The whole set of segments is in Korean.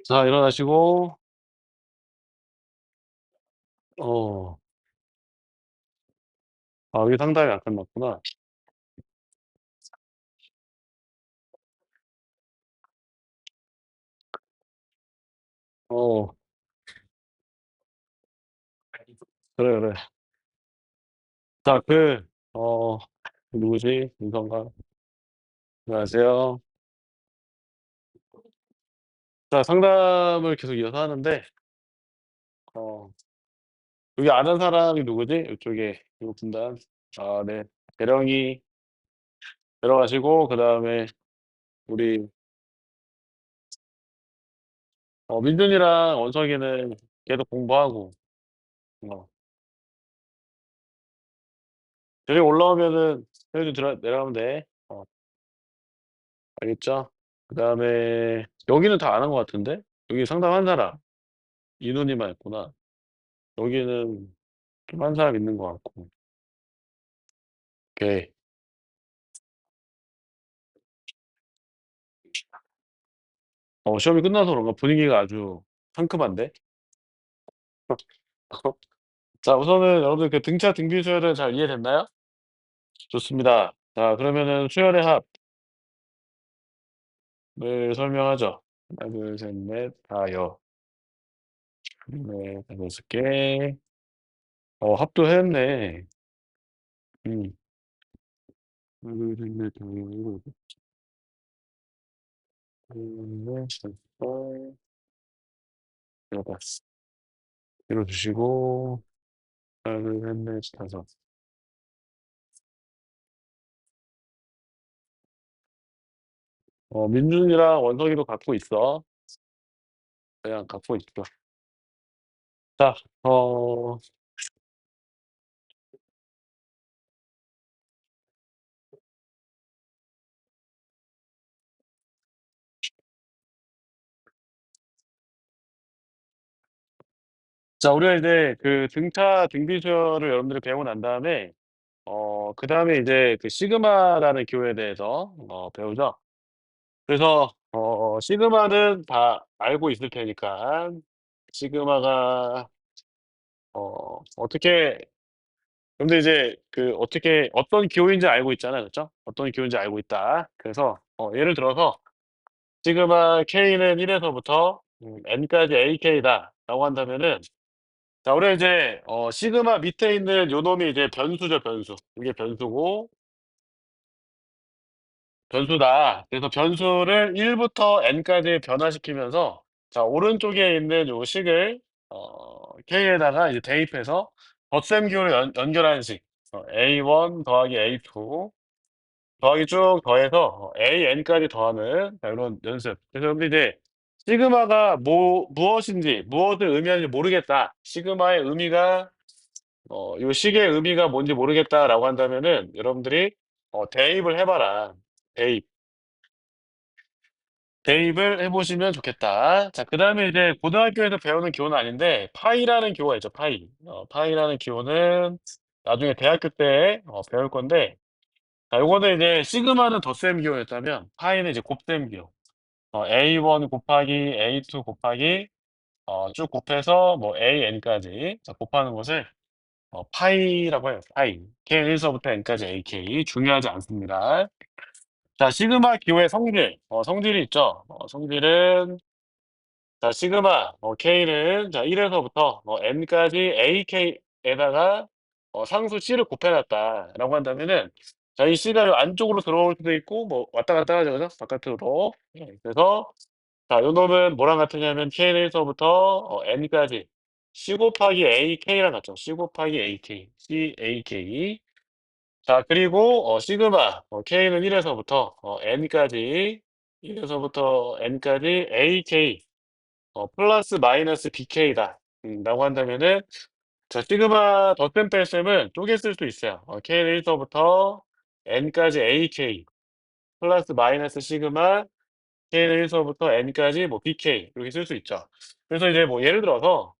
자, 일어나시고, 어, 이게 상담이 안 끝났구나. 어, 그래, 그래. 자, 누구지? 윤성가. 안녕하세요. 자, 상담을 계속 이어서 하는데, 어, 여기 아는 사람이 누구지? 이쪽에, 이 분단. 아, 네. 대령이 들어가시고, 그 다음에 우리, 민준이랑 원석이는 계속 공부하고, 어, 대령 올라오면은, 저희도 내려가면 돼. 알겠죠? 그 다음에, 여기는 다 아는 것 같은데? 여기 상담한 사람. 이누님만 있구나. 여기는 좀 한 사람 있는 것 같고. 오케이. 시험이 끝나서 그런가 분위기가 아주 상큼한데? 자, 우선은 여러분들 그 등차 등비 수열은 잘 이해됐나요? 좋습니다. 자, 그러면은 수열의 합을 설명하죠. 하나, 둘, 셋, 넷, 다, 여. 네, 다섯 개. 합도 했네. 음. 하나, 둘, 셋, 넷, 다, 여, 일곱, 넷, 여섯, 여덟. 밀어주시고, 하나, 둘, 셋, 넷, 다섯. 민준이랑 원석이도 갖고 있어. 그냥 갖고 있어. 자, 자, 우리가 이제 그 등차 등비수열을 여러분들이 배우고 난 다음에, 그 다음에 이제 그 시그마라는 기호에 대해서, 배우죠. 그래서, 시그마는 다 알고 있을 테니까, 시그마가, 어떻게, 근데 이제 그 어떻게, 어떤 기호인지 알고 있잖아요. 그렇죠? 어떤 기호인지 알고 있다. 그래서, 예를 들어서, 시그마 K는 1에서부터 N까지 AK다. 라고 한다면은, 자, 우리 이제 시그마 밑에 있는 요 놈이 이제 변수죠, 변수. 이게 변수고 변수다. 그래서 변수를 1부터 n까지 변화시키면서 자, 오른쪽에 있는 요 식을 k에다가 이제 대입해서 덧셈기호를 연결하는 식. a1 더하기 a2 더하기 쭉 더해서 an까지 더하는 자, 이런 연습. 그래서 근데 이제 시그마가 무엇인지 무엇을 의미하는지 모르겠다. 시그마의 의미가 요 식의 의미가 뭔지 모르겠다라고 한다면은 여러분들이 대입을 해봐라. 대입. 대입을 해보시면 좋겠다. 자, 그 다음에 이제 고등학교에서 배우는 기호는 아닌데 파이라는 기호가 있죠. 파이. 파이라는 기호는 나중에 대학교 때 배울 건데 자, 요거는 이제 시그마는 덧셈 기호였다면 파이는 이제 곱셈 기호. A1 곱하기 A2 곱하기 쭉 곱해서 뭐 AN까지 곱하는 것을 파이라고 해요. 파이. K1서부터 N까지 AK. 중요하지 않습니다. 자, 시그마 기호의 성질. 성질이 있죠. 성질은, 자, 시그마, K는, 자, 1에서부터 N까지 AK에다가 상수 C를 곱해놨다. 라고 한다면은, 자, 이 C가 요 안쪽으로 들어올 수도 있고, 뭐, 왔다 갔다 하죠. 그죠? 바깥으로. 그래서, 자, 요 놈은 뭐랑 같으냐면, K는 1서부터 N까지. C 곱하기 AK랑 같죠. C 곱하기 AK. CAK. 자, 그리고 시그마 K는 1에서부터 N까지 1에서부터 N까지 AK 플러스 마이너스 BK다. 라고 한다면은 자, 시그마 덧셈 뺄셈은 쪼개 쓸 수 있어요. K는 1서부터 N까지 AK 플러스 마이너스 시그마 K는 1서부터 N까지 뭐 BK 이렇게 쓸 수 있죠. 그래서 이제 뭐 예를 들어서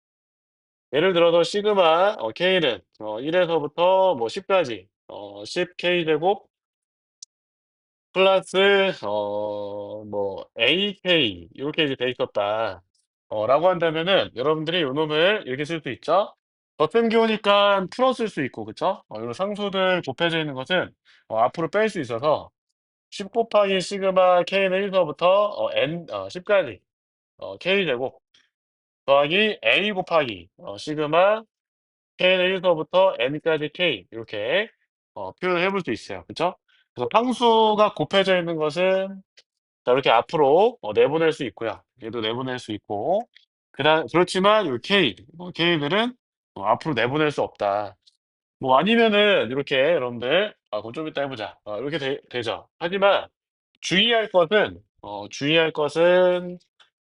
시그마 K는 1에서부터 뭐 10까지 10K 제곱 플러스 뭐 AK 이렇게 이제 돼 있었다. 라고 한다면은 여러분들이 요놈을 이렇게 쓸 수 있죠. 덧셈 기호니까 풀어 쓸 수 있고 그쵸? 요런 상수들 곱해져 있는 것은 앞으로 뺄 수 있어서 10 곱하기 시그마 K는 1 서부터 N 10 까지 K 제곱 더하기 A 곱하기 시그마 K는 1 서부터 N까지 K 이렇게 표현을 해볼 수 있어요. 그쵸? 그래서 상수가 곱해져 있는 것은 자 이렇게 앞으로 내보낼 수 있고요. 얘도 내보낼 수 있고 그렇지만 요 K K들은 앞으로 내보낼 수 없다. 뭐 아니면은 이렇게 여러분들 그거 좀 이따 해 보자. 이렇게 되죠. 하지만 주의할 것은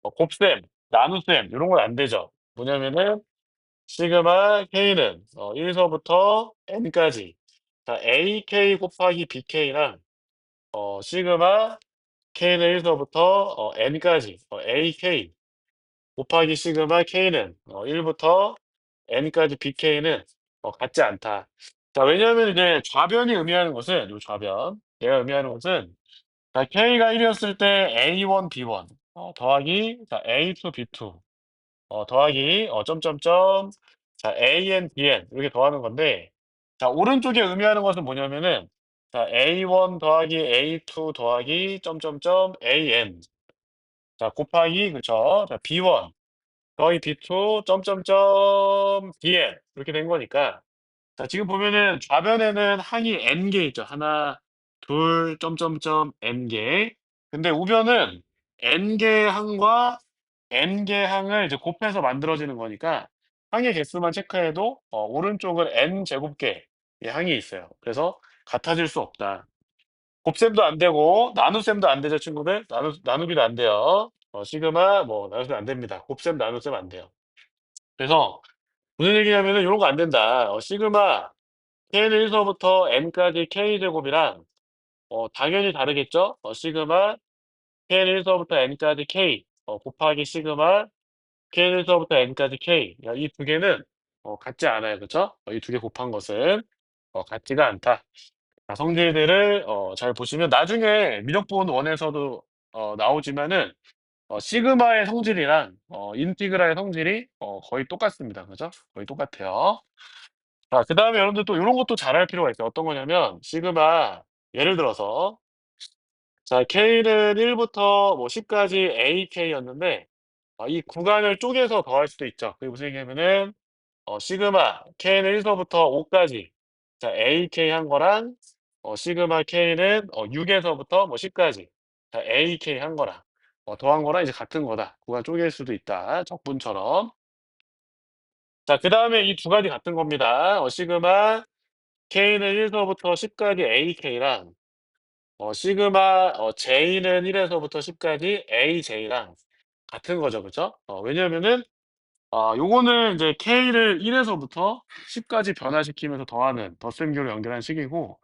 곱셈, 나눗셈 요런 건 안 되죠. 뭐냐면은 시그마 K는 1 서부터 N까지 자 AK 곱하기 BK랑 시그마 K는 1 서부터 N까지 AK 곱하기 시그마 K는 1 부터 N까지 BK는 같지 않다. 자 왜냐하면 이제 좌변이 의미하는 것은 요 좌변 얘가 의미하는 것은 자 K가 1 이었을 때 A1, B1 더하기 자 A2, B2 더하기 점점점 자 AN, BN 이렇게 더하는 건데 자 오른쪽에 의미하는 것은 뭐냐면은 자 A1 더하기 A2 더하기 점점점 AN 자 곱하기 그쵸. 자 B1 더하기 B2 점점점 BN 이렇게 된 거니까 자 지금 보면은 좌변에는 항이 n 개 있죠. 하나, 둘, 점점점 n 개. 근데 우변은 n 개 항과 n 개 항을 이제 곱해서 만들어지는 거니까 항의 개수만 체크해도 오른쪽은 n 제곱 개의 항이 있어요. 그래서 같아질 수 없다. 곱셈도 안 되고 나눗셈도 안 되죠, 친구들. 나누기도 안 돼요. 시그마 뭐 나눗셈 안 됩니다. 곱셈, 나눗셈 안 돼요. 그래서 무슨 얘기냐면은 요런 거 안 된다. 시그마 K는 1 서부터 n까지 K 제곱이랑 당연히 다르겠죠? 시그마 K는 1 서부터 n까지 K 곱하기 시그마 K는 1 서부터 n까지 K 이 두 개는 같지 않아요. 그쵸? 이 두 개 곱한 것은 같지가 않다. 자 성질들을 잘 보시면 나중에 미적분 1에서도 나오지만은 시그마의 성질이랑 인티그랄의 성질이 거의 똑같습니다. 그죠? 거의 똑같아요. 자 그다음에 여러분들 또 요런 것도 잘 알 필요가 있어요. 어떤 거냐면 시그마 예를 들어서 자 K는 1 부터 뭐 10 까지 AK였는데 이 구간을 쪼개서 더할 수도 있죠. 그게 무슨 얘기냐면은 시그마 K는 1 서부터 5 까지 자 AK 한 거랑 시그마 K는 6 에서부터 뭐 10 까지 자 AK 한 거랑 더한 거랑 이제 같은 거다. 구간 쪼갤 수도 있다. 적분처럼. 자 그다음에 이 두 가지 같은 겁니다. 시그마 K는 1 서부터 10 까지 AK랑 시그마 J는 1 에서부터 10 까지 AJ랑 같은 거죠. 그죠? 왜냐면은 요거는 이제 K를 1 에서부터 10 까지 변화시키면서 더하는 덧셈교를 연결한 식이고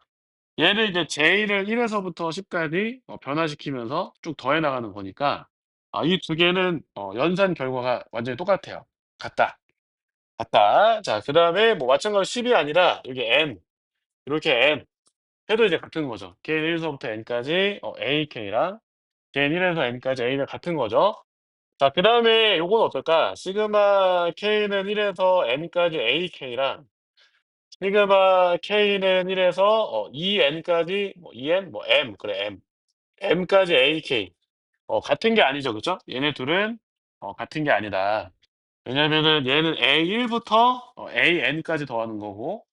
얘는 이제 J를 1 에서부터 10 까지 변화시키면서 쭉 더해 나가는 거니까 이 두 개는 연산 결과가 완전히 똑같아요. 같다. 같다. 자 그다음에 뭐 마찬가지로 10이 아니라 여기 N 이렇게 N 해도 이제 같은 거죠. K는 1 서부터 N까지 AK랑 K는 1 에서 N까지 A는 같은 거죠. 자 그다음에 요건 어떨까? 시그마 K는 1 에서 N까지 AK랑 시그마 K는 1 에서 2N까지 뭐 2N 뭐 M 그래 M. M까지 AK. 같은 게 아니죠. 그죠? 얘네 둘은 같은 게 아니다. 왜냐면은 얘는 A1 부터 AN까지 더하는 거고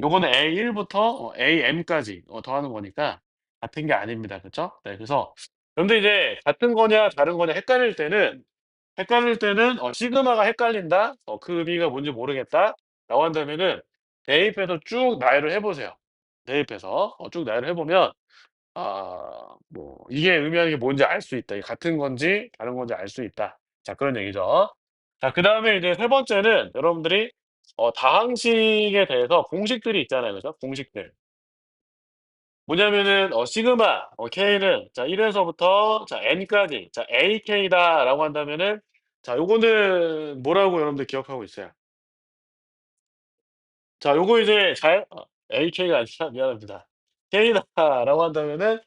요거는 A1 부터 AM까지 더하는 거니까 같은 게 아닙니다. 그쵸? 네 그래서 그런데 이제 같은 거냐 다른 거냐 헷갈릴 때는 시그마가 헷갈린다. 그 의미가 뭔지 모르겠다라고 한다면은 대입해서 쭉 나열을 해 보세요. 대입해서 쭉 나열을 해 보면 뭐 이게 의미하는 게 뭔지 알 수 있다. 이게 같은 건지 다른 건지 알 수 있다. 자 그런 얘기죠. 자 그다음에 이제 세 번째는 여러분들이 다항식에 대해서 공식들이 있잖아요. 그죠? 공식들. 뭐냐면은 시그마 K는 자 1 에서부터 자 N까지 자 AK다라고 한다면은 자 요거는 뭐라고 여러분들 기억하고 있어요? 자 요거 이제 잘 AK가 아니라 미안합니다. K다라고 한다면은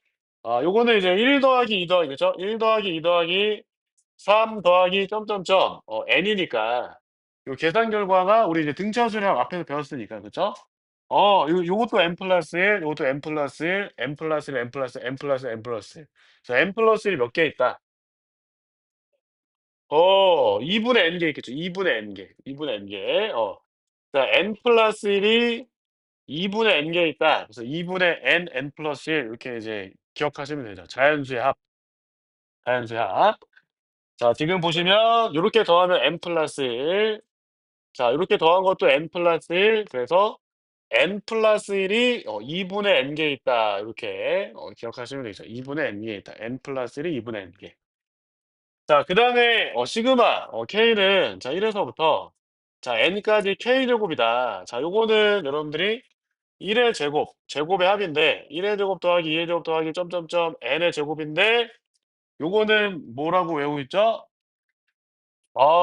요거는 이제 1 더하기 2 더하기 그죠? 1 더하기 2 더하기 3 더하기 점점점 n이니까 요 계산 결과가 우리 이제 등차수량 앞에서 배웠으니까 그죠? 요것도 n+1 요것도 n+1 n+1 n+1 n+1 n+1 자 n+1이 몇 개 있다? 2분의 n 개 있겠죠. 2분의 n 개. 2분의 n 개. 자 n+1이 2분의 n 개 있다. 그래서 2분의 n+1 이렇게 이제 기억하시면 되죠. 자연수의 합. 자연수의 합. 자 지금 보시면 요렇게 더하면 n+1 자 요렇게 더한 것도 n+1 그래서 n+1이 2분의 n 개 있다. 요렇게 기억하시면 되죠. 2분의 n 개 있다. n+1이 2분의 n 개. 자 그다음에 시그마 K는 자 1 에서부터 자 n까지 K 제곱이다. 자 요거는 여러분들이 1의 제곱, 제곱의 합인데 1의 제곱 더하기 2의 제곱 더하기 점점점 n의 제곱인데 요거는 뭐라고 외우고 있죠?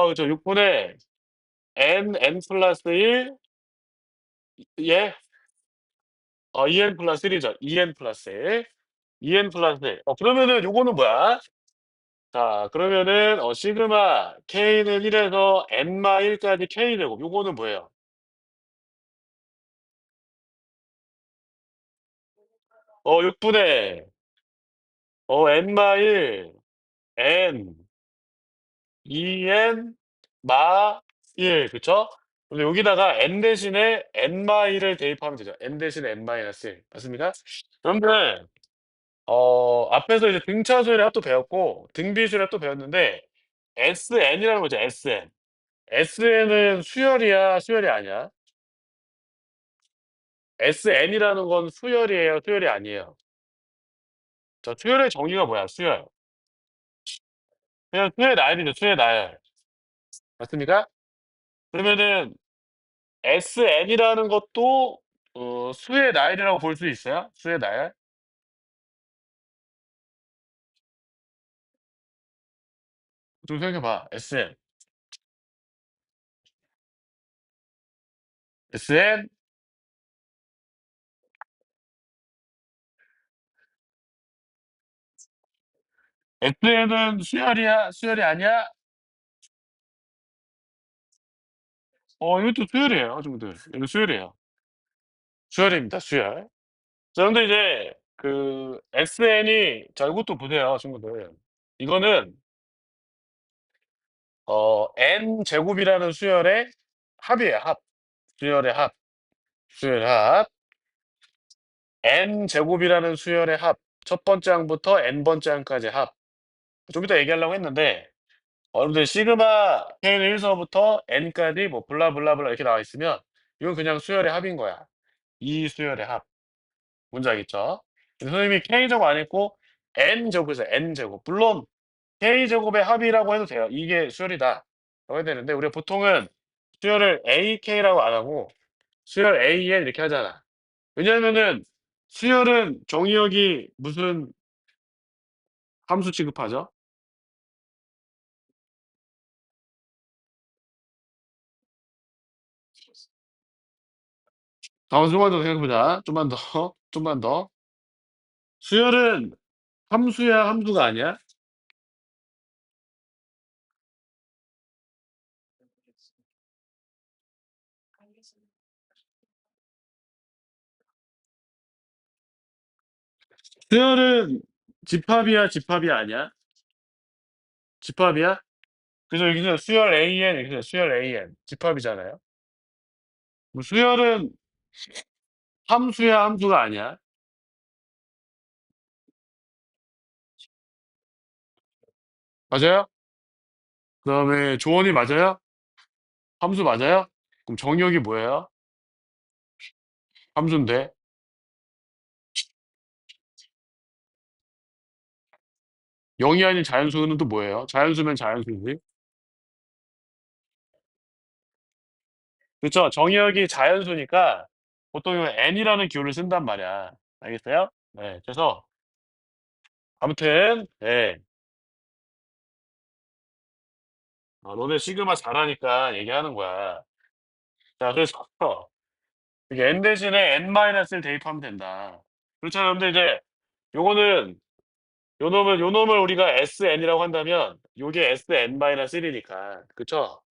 그죠. 6 분의 n+1 예? 2n+1이죠. 2n+1. 2n+1. 그러면은 요거는 뭐야? 자 그러면은 시그마 K는 1 에서 n-1 까지 K 제곱 요거는 뭐예요? 6 분의 n-1 n 2n 마 1 그쵸? 근데 여기다가 n 대신에 n-1을 대입하면 되죠. n 대신에 n-1 맞습니까? 여러분들 앞에서 이제 등차수열의 합도 배웠고 등비수열의 합도 배웠는데 SN이라는 거죠, SN. SN은 수열이야, 수열이 아니야? SN이라는 건 수열이에요, 수열이 아니에요? 자, 수열의 정의가 뭐야, 수열? 그냥 수의 나열이죠, 수의 나열. 맞습니까? 그러면은 SN이라는 것도 수의 나열이라고 볼 수 있어요? 수의 나열? 좀 생각해 봐. SN. SN? SN은 수열이야, 수열이 아니야? 이것도 수열이에요, 친구들. 이거 수열이에요. 수열입니다, 수열. 자 근데 이제 그 SN이 자 이것도 보세요, 친구들. 이거는 n 제곱이라는 수열의 합이에요, 합. 수열의 합. 수열의 합. n 제곱이라는 수열의 합. 첫 번째 항부터 n 번째 항까지 합. 좀 이따 얘기하려고 했는데 여러분들 시그마 K는 1 서부터 n까지 뭐 블라블라블라 이렇게 나와 있으면 이건 그냥 수열의 합인 거야. 이 수열의 합. 뭔지 알겠죠? 근데 선생님이 K제곱 안 했고 N제곱에서 N제곱. 물론 K제곱의 합이라고 해도 돼요. 이게 수열이다. 라고 해야 되는데 우리가 보통은 수열을 AK라고 안 하고 수열 AN 이렇게 하잖아. 왜냐하면은 수열은 정의역이 무슨 함수 취급하죠? 잠깐만 좀만 더 생각해 보자. 좀만 더. 좀만 더. 수열은 함수야, 함수가 아니야? 수열은 집합이야, 집합이 아니야? 집합이야? 그래서 여기서 수열 AN 이렇게 수열 AN 집합이잖아요. 뭐 수열은 함수야, 함수가 아니야? 맞아요? 그다음에 조원이 맞아요? 함수 맞아요? 그럼 정의역이 뭐예요? 함수인데. 0이 아닌 자연수는 또 뭐예요? 자연수면 자연수지. 그쵸? 정의역이 자연수니까 보통 이 n이라는 기호를 쓴단 말이야. 알겠어요? 네. 그래서 아무튼 예. 너네 시그마 잘하니까 얘기하는 거야. 자 그래서 이게 n 대신에 n-을 대입하면 된다. 그렇잖아요. 근데 이제 요거는 요 놈을 우리가 SN이라고 한다면 요게 SN-1이니까. 그쵸?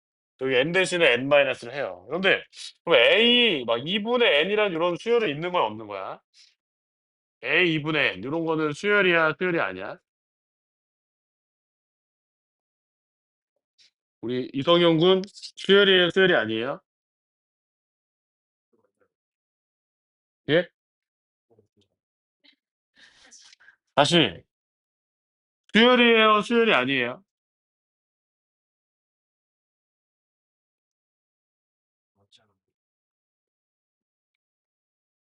여기 n 대신에 n-를 해요. 그런데 그럼 A 막 2분의 n이란 요런 수열이 있는 거야, 없는 거야? A 2분의 n 요런 거는 수열이야, 수열이 아니야? 우리 이성용 군 수열이에요, 수열이 아니에요? 예? 다시 수열이에요, 수열이 아니에요?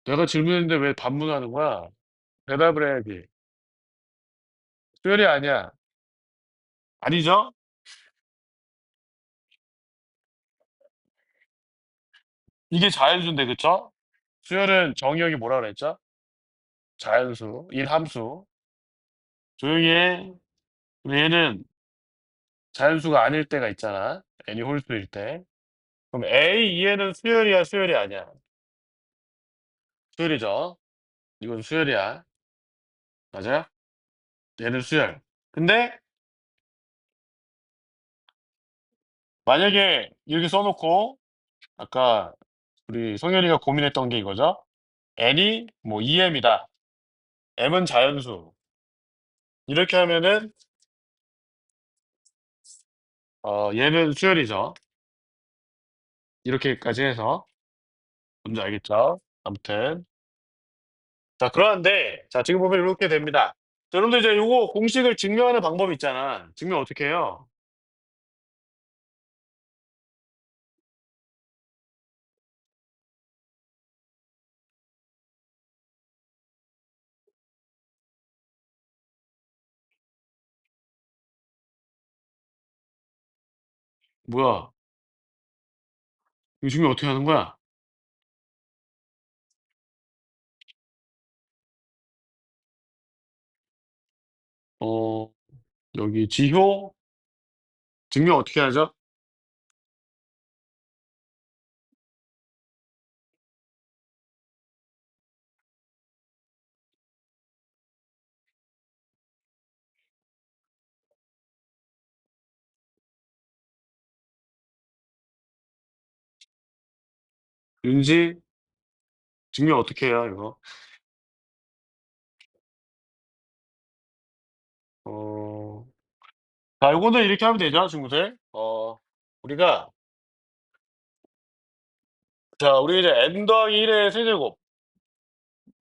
내가 질문했는데 왜 반문하는 거야? 대답을 해야지. 수열이 아니야. 아니죠? 이게 자연수인데, 그쵸? 수열은 정의역이 뭐라 그랬죠? 자연수, 1함수. 조용히 해. 근데 얘는 자연수가 아닐 때가 있잖아. n이 홀수일 때. 그럼 A, 이해는 수열이야, 수열이 아니야? 수열이죠. 이건 수열이야. 맞아요? 얘는 수열. 근데 만약에 이렇게 써놓고 아까 우리 성현이가 고민했던 게 이거죠. n이 뭐 2m이다. m은 자연수. 이렇게 하면은 얘는 수열이죠. 이렇게까지 해서 뭔지 알겠죠? 아무튼 자 그러한데 자 지금 보면 이렇게 됩니다. 자 여러분들 이제 요거 공식을 증명하는 방법이 있잖아. 증명 어떻게 해요? 뭐야? 이거 증명 어떻게 하는 거야? 어 여기 지효 증명 어떻게 하죠? 윤지 증명 어떻게 해요 이거? 어 자 요거는 이렇게 하면 되죠 친구들. 우리가 자 우리 이제 n 더하기 1의 세제곱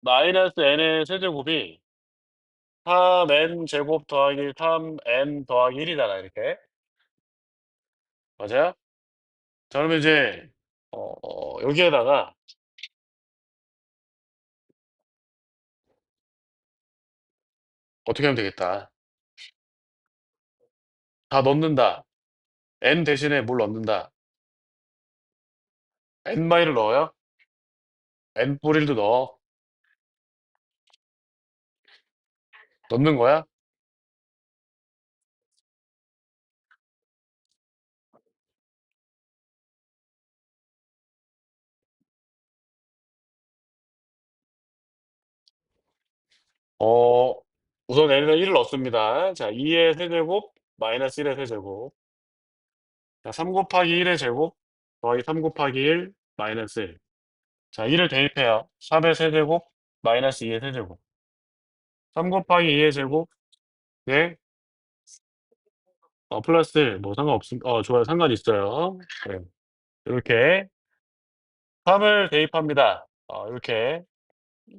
마이너스 n의 세제곱이 3n 제곱 더하기 3n 더하기 1이잖아 이렇게. 맞아요? 자 그러면 이제 여기에다가 어떻게 하면 되겠다. 다 넣는다. n 대신에 뭘 넣는다. n 마이를 넣어요? n 뿌릴도 넣어. 넣는 거야? 어 우선 n에는 1을 넣습니다. 자 2의 세제곱 마이너스 1의 세제곱. 자 3 곱하기 1의 제곱 더하기 3 곱하기 1 마이너스 1. 자 1을 대입해요. 3의 세제곱 마이너스 2의 세제곱. 3 곱하기 2의 제곱 네. 플러스 1 뭐 상관없음 좋아요. 상관 있어요. 네. 요렇게 3을 대입합니다. 요렇게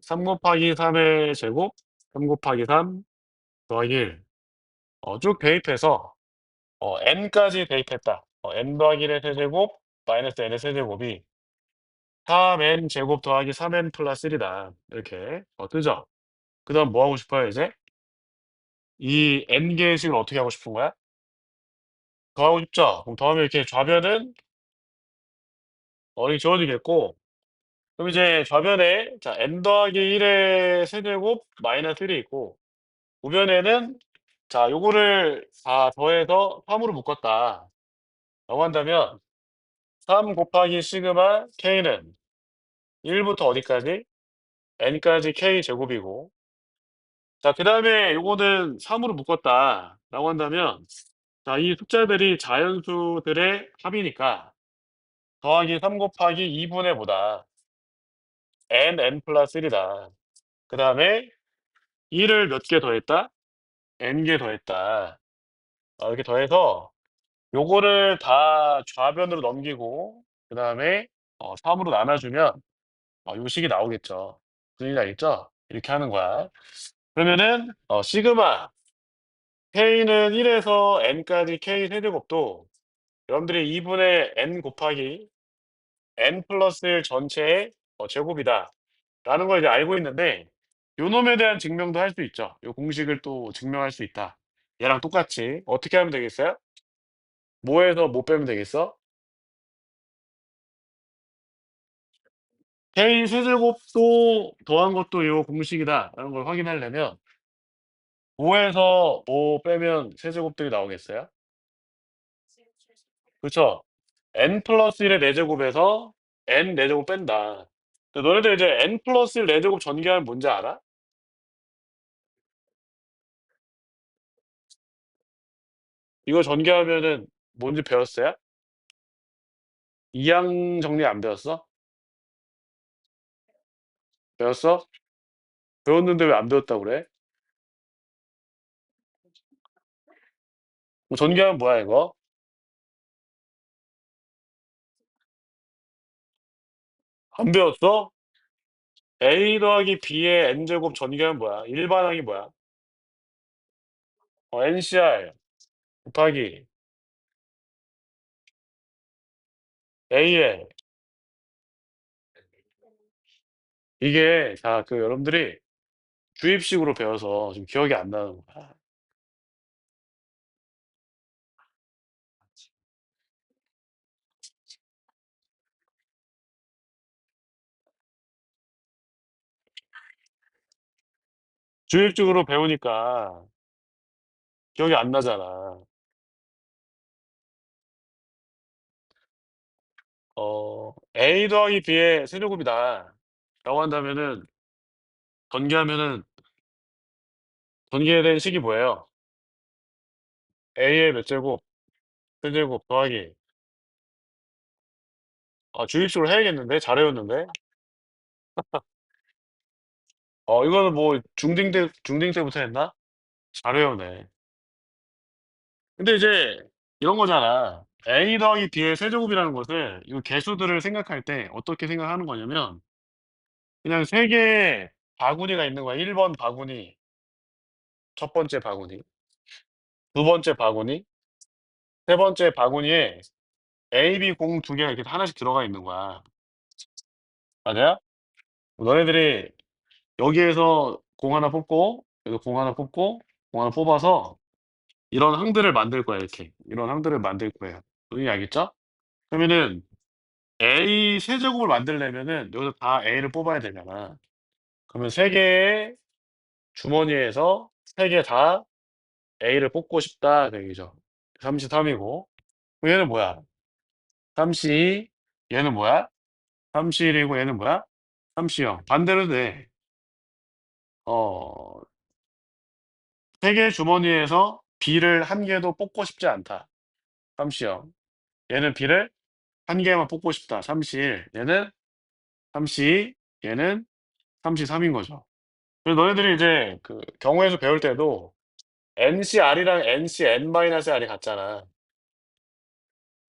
3 곱하기 3의 제곱 3 곱하기 3 더하기 1 쭉 대입해서 n까지 대입했다. n 더하기 1의 세제곱 마이너스 n의 세제곱이 3n 제곱 더하기 3n 플러스 1이다. 이렇게 뜨죠. 그다음 뭐 하고 싶어요 이제? 이 n개의식을 어떻게 하고 싶은 거야? 더하고 싶죠? 그럼 더하면 이렇게 좌변은 이렇게 지워지겠고 그럼 이제 좌변에 자 n 더하기 1의 세제곱 마이너스 1이 있고 우변에는 자 요거를 다 더해서 3으로 묶었다 라고 한다면 3 곱하기 시그마 k는 1부터 어디까지? n까지 k 제곱이고 자 그다음에 요거는 3 으로 묶었다라고 한다면 자 이 숫자들이 자연수들의 합이니까 더하기 3 곱하기 2 분의 뭐다 n+1 이다. 그다음에 2를 몇 개 더했다? n 개 더했다. 이렇게 더해서 요거를 다 좌변으로 넘기고 그다음에 3 으로 나눠 주면 요 식이 나오겠죠. 무슨 얘기인지 알겠죠? 이렇게 하는 거야. 그러면은 시그마 k는 1 에서 n까지 k 세제곱도 여러분들이 2 분의 n 곱하기 n+1 전체의 제곱이다라는 걸 이제 알고 있는데 요놈에 대한 증명도 할 수 있죠. 요 공식을 또 증명할 수 있다. 얘랑 똑같이 어떻게 하면 되겠어요? 뭐에서 뭐 빼면 되겠어? k 세제곱도 더한 것도 요 공식이다라는 걸 확인하려면 5 에서 뭐 빼면 세제곱들이 나오겠어요? 그쵸? n+1의 4 제곱에서 n 4 제곱 뺀다. 근데 너네들 이제 n+1 4 제곱 전개하면 뭔지 알아? 이거 전개하면은 뭔지 배웠어요? 이항 정리 안 배웠어? 배웠어? 배웠는데 왜 안 배웠다고 그래? 전개하면 뭐야 이거? 안 배웠어? a 더하기 b의 n 제곱 전개하면 뭐야? 일반항이 뭐야? ncr 곱하기 al 이게 자 여러분들이 주입식으로 배워서 지금 기억이 안 나는 거야. 주입식으로 배우니까 기억이 안 나잖아. a 더하기 b의 세제곱이다라고 한다면은 전개하면은 전개된 식이 뭐예요? a의 몇 제곱, 세제곱 더하기 주입식으로 해야겠는데? 잘 외웠는데? 이거는 뭐 중딩 때부터 했나? 잘 외우네. 근데 이제 이런 거잖아. a 더하기 b의 세제곱이라는 것을 이 개수들을 생각할 때 어떻게 생각하는 거냐면 그냥 3 개의 바구니가 있는 거야. 1번 바구니, 첫 번째 바구니, 두 번째 바구니, 세 번째 바구니에 A, B 공 2 개가 이렇게 하나씩 들어가 있는 거야. 맞아요? 너네들이 여기에서 공 하나 뽑고 여기서 공 하나 뽑고 공 하나 뽑아서 이런 항들을 만들 거야 이렇게. 이런 항들을 만들 거예요. 무슨 알겠죠? 그러면은 A 세제곱을 만들려면은 여기서 다 A를 뽑아야 되잖아. 그러면 3 개의 주머니에서 3개 다 A를 뽑고 싶다 그 얘기죠. 33 이고 얘는 뭐야? 32 얘는 뭐야? 31 이고 얘는 뭐야? 30 반대로 돼. 어 3 개의 주머니에서 B를 1 개도 뽑고 싶지 않다. 30 얘는 B를 1 개만 뽑고 싶다. 31 얘는 32 얘는 33인 거죠. 그래서 너희들이 이제 경우에서 배울 때도 NCR이랑 NCn-R이 같잖아.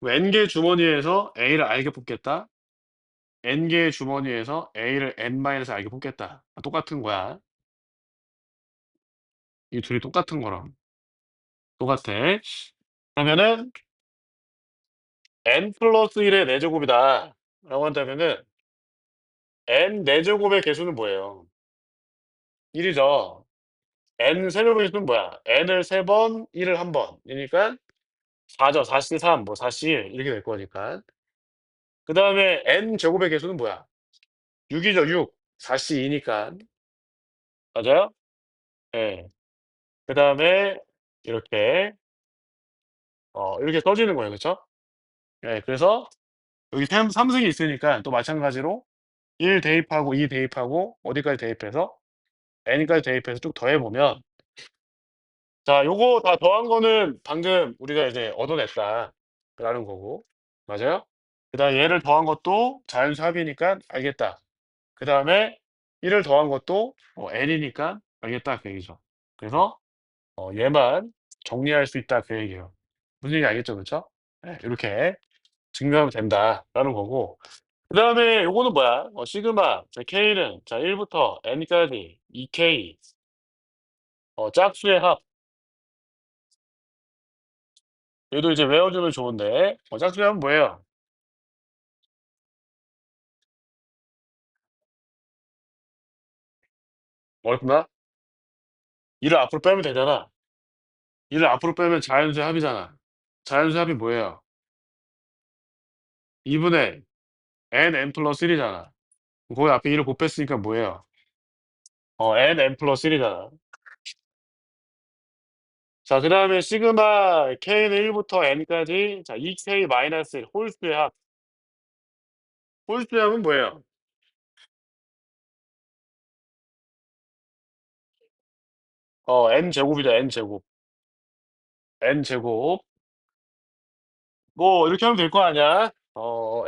N 개의 주머니에서 A를 알게 뽑겠다. N 개의 주머니에서 A를 n-알게 뽑겠다. 똑같은 거야. 이 둘이 똑같은 거랑 똑같아. 그러면은 n+1의 4 제곱이다라고 한다면은 n 4 제곱의 개수는 뭐예요? 1 이죠. n 세제곱의 개수는 뭐야? n을 3 번, 1을 1 번. 이니까 4죠 4C3 뭐 4C1 이렇게 될 거니까. 그다음에 n 제곱의 개수는 뭐야? 6 이죠 6. 4C2니까. 맞아요? 예. 그다음에 이렇게 이렇게 써지는 거예요. 그쵸? 예. 그래서 여기 삼승이 있으니까 또 마찬가지로 1 대입하고 2 대입하고 어디까지 대입해서 n까지 대입해서 쭉 더해보면 자 요거 다 더한 거는 방금 우리가 이제 얻어냈다라는 거고 맞아요? 그다음에 얘를 더한 것도 자연수 합이니까 알겠다. 그다음에 1을 더한 것도 n이니까 알겠다 그 얘기죠. 그래서 얘만 정리할 수 있다 그 얘기예요. 무슨 얘기인지 알겠죠? 그쵸? 네, 이렇게 증명하면 된다라는 거고 그다음에 요거는 뭐야? 시그마 자 K는 자 1 부터 n까지 2K 짝수의 합 얘도 이제 외워주면 좋은데 짝수의 합은 뭐예요? 어렵나? 2를 앞으로 빼면 되잖아. 2를 앞으로 빼면 자연수의 합이잖아. 자연수의 합이 뭐예요? 2분의 n 플러스 1이잖아. 거기 앞에 1을 못 뺐으니까 뭐예요? n 플러스 1이잖아. 자, 그 다음에 시그마 K는 1부터 n까지 자 2K 마이너스 1 홀수의 합. 홀수의 합은 뭐예요? n제곱이죠, n제곱. n제곱. 뭐 이렇게 하면 될 거 아니야?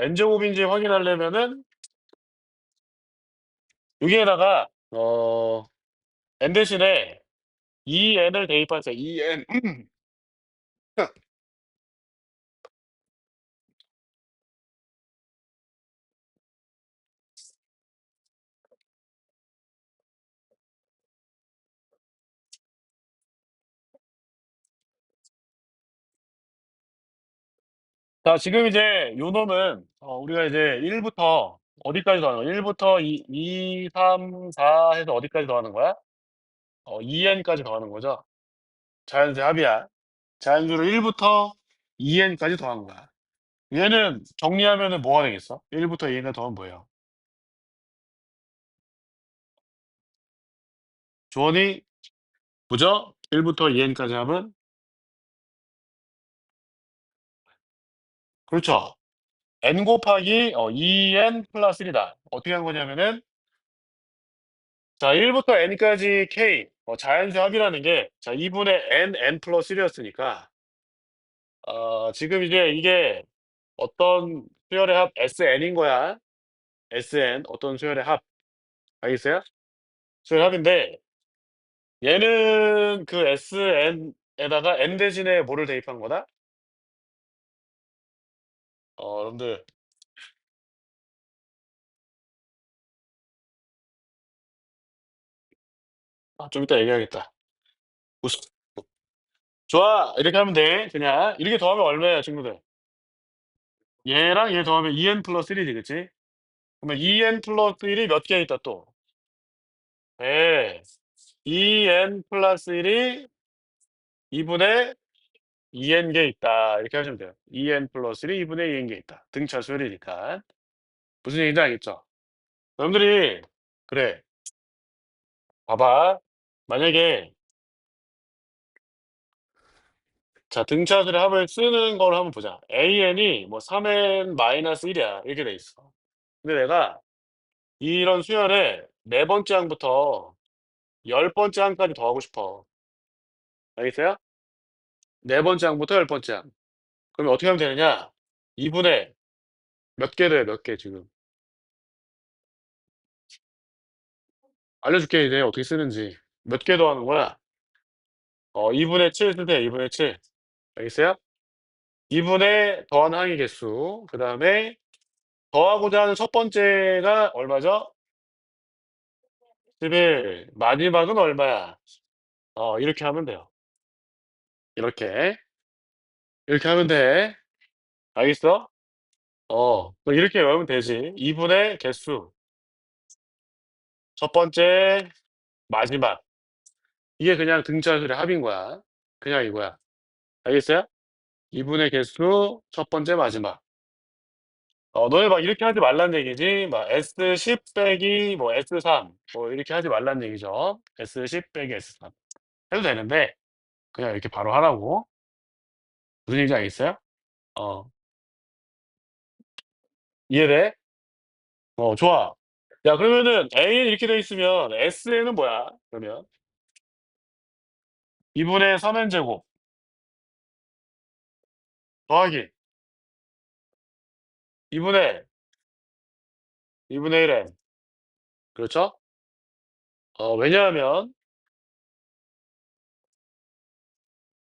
n제곱인지 확인하려면은 여기에다가 n 대신에 2n을 대입하세요. 2n. 자, 지금 이제 요 놈은 우리가 이제 1 부터 어디까지 더하는 거야? 1 부터 2, 3, 4 해서 어디까지 더하는 거야? 2n까지 더하는 거죠. 자연수의 합이야. 자연수를 1 부터 2n까지 더한 거야. 얘는 정리하면은 뭐가 되겠어? 1 부터 2n까지 더하면 뭐예요? 조원이 뭐죠? 1 부터 2n까지 하면 그렇죠. n 곱하기 2n 플러스 1이다. 어떻게 한 거냐면은 자 1 부터 n까지 k 자연수 합이라는 게 자 2분의 n 플러스 1이었으니까 지금 이제 이게 어떤 수열의 합 Sn인 거야. Sn 어떤 수열의 합 알겠어요? 수열의 합인데 얘는 그 Sn에다가 n 대신에 뭐를 대입한 거다? 여러분들 좀 이따 얘기하겠다. 우스 좋아. 이렇게 하면 돼. 그냥 이렇게 더하면 얼마야 친구들? 얘랑 얘 더하면 2n 플러스 1이지 그치? 그러면 2n 플러스 1이 몇 개 있다 또? 네. 2n 플러스 1이 2분의 2n 개 있다. 이렇게 하시면 돼요. 2n 플러스 1이 2분의 2n 개 있다. 등차 수열이니까. 무슨 얘기인지 알겠죠? 여러분들이 그래. 봐봐. 만약에 자 등차수의 합을 쓰는 걸 한번 보자. an이 뭐 3n 마이너스 1이야. 이렇게 돼 있어. 근데 내가 이런 수열에 네 번째 항부터 열 번째 항까지 더하고 싶어. 알겠어요? 네 번째 항부터 열 번째 항. 그러면 어떻게 하면 되느냐? 2분의 몇 개 돼, 몇 개 지금. 알려줄게 이제 어떻게 쓰는지. 몇 개 더하는 거야? 2분의 7 쓰세요. 2분의 7. 알겠어요? 2분의 더한 항의 개수. 그 다음에 더하고자 하는 첫 번째가 얼마죠? 11. 마지막은 얼마야? 이렇게 하면 돼요. 이렇게. 이렇게 하면 돼. 알겠어? 뭐 이렇게 외우면 되지. 2분의 개수. 첫 번째, 마지막. 이게 그냥 등차수의 합인 거야. 그냥 이거야. 알겠어요? 2분의 개수, 첫 번째, 마지막. 너네 막 이렇게 하지 말란 얘기지. 막 S10 빼기 뭐 S3 뭐 이렇게 하지 말란 얘기죠. S10 빼기 S3 해도 되는데 그냥 이렇게 바로 하라고. 무슨 얘기인지 알겠어요? 어, 이해돼? 좋아. 야, 그러면은 A는 이렇게 돼 있으면 S는 뭐야? 그러면 2분의 3n 제곱 더하기 2분의 1n. 그렇죠? 왜냐하면